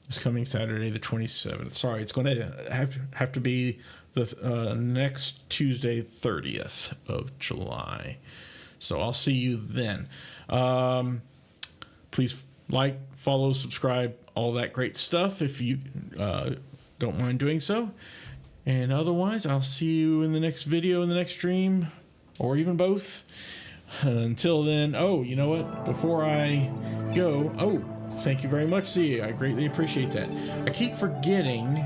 this coming Saturday, the 27th. Sorry, it's going to have to be the next Tuesday, 30th of July. So I'll see you then. Please like, follow, subscribe, all that great stuff if you don't mind doing so. And otherwise, I'll see you in the next video, in the next stream, or even both. Until then, oh, you know what? Before I go, thank you very much, Z. I greatly appreciate that. I keep forgetting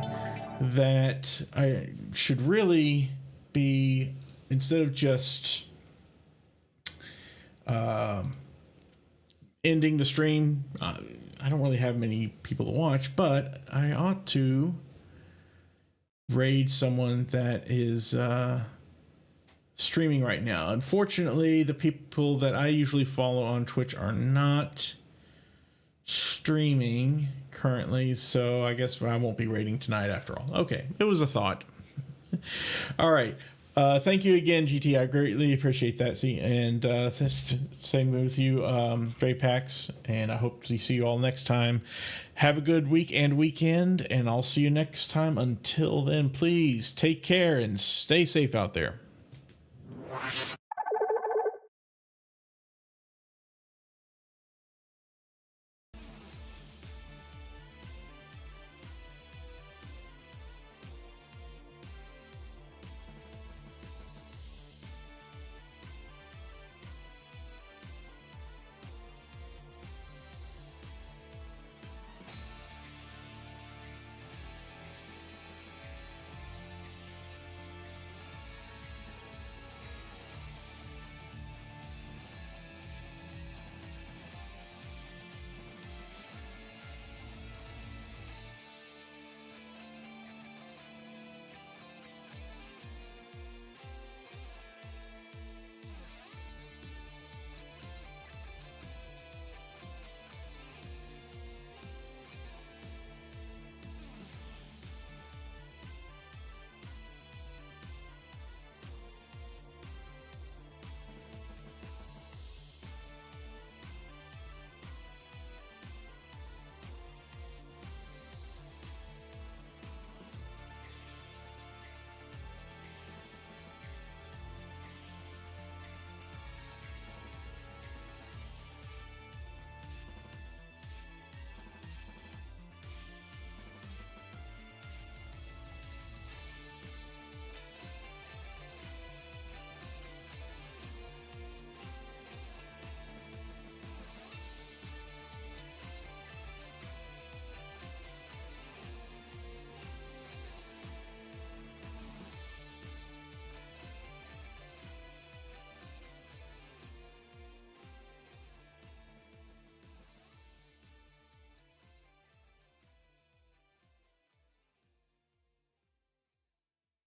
that I should really be, instead of just ending the stream, I don't really have many people to watch, but I ought to raid someone that is streaming right now. Unfortunately, the people that I usually follow on Twitch are not streaming currently, so I guess I won't be raiding tonight after all. Okay, it was a thought. All right. Thank you again, GT. I greatly appreciate that. See, and same with you, Pax, and I hope to see you all next time. Have a good week and weekend, and I'll see you next time. Until then, please take care and stay safe out there.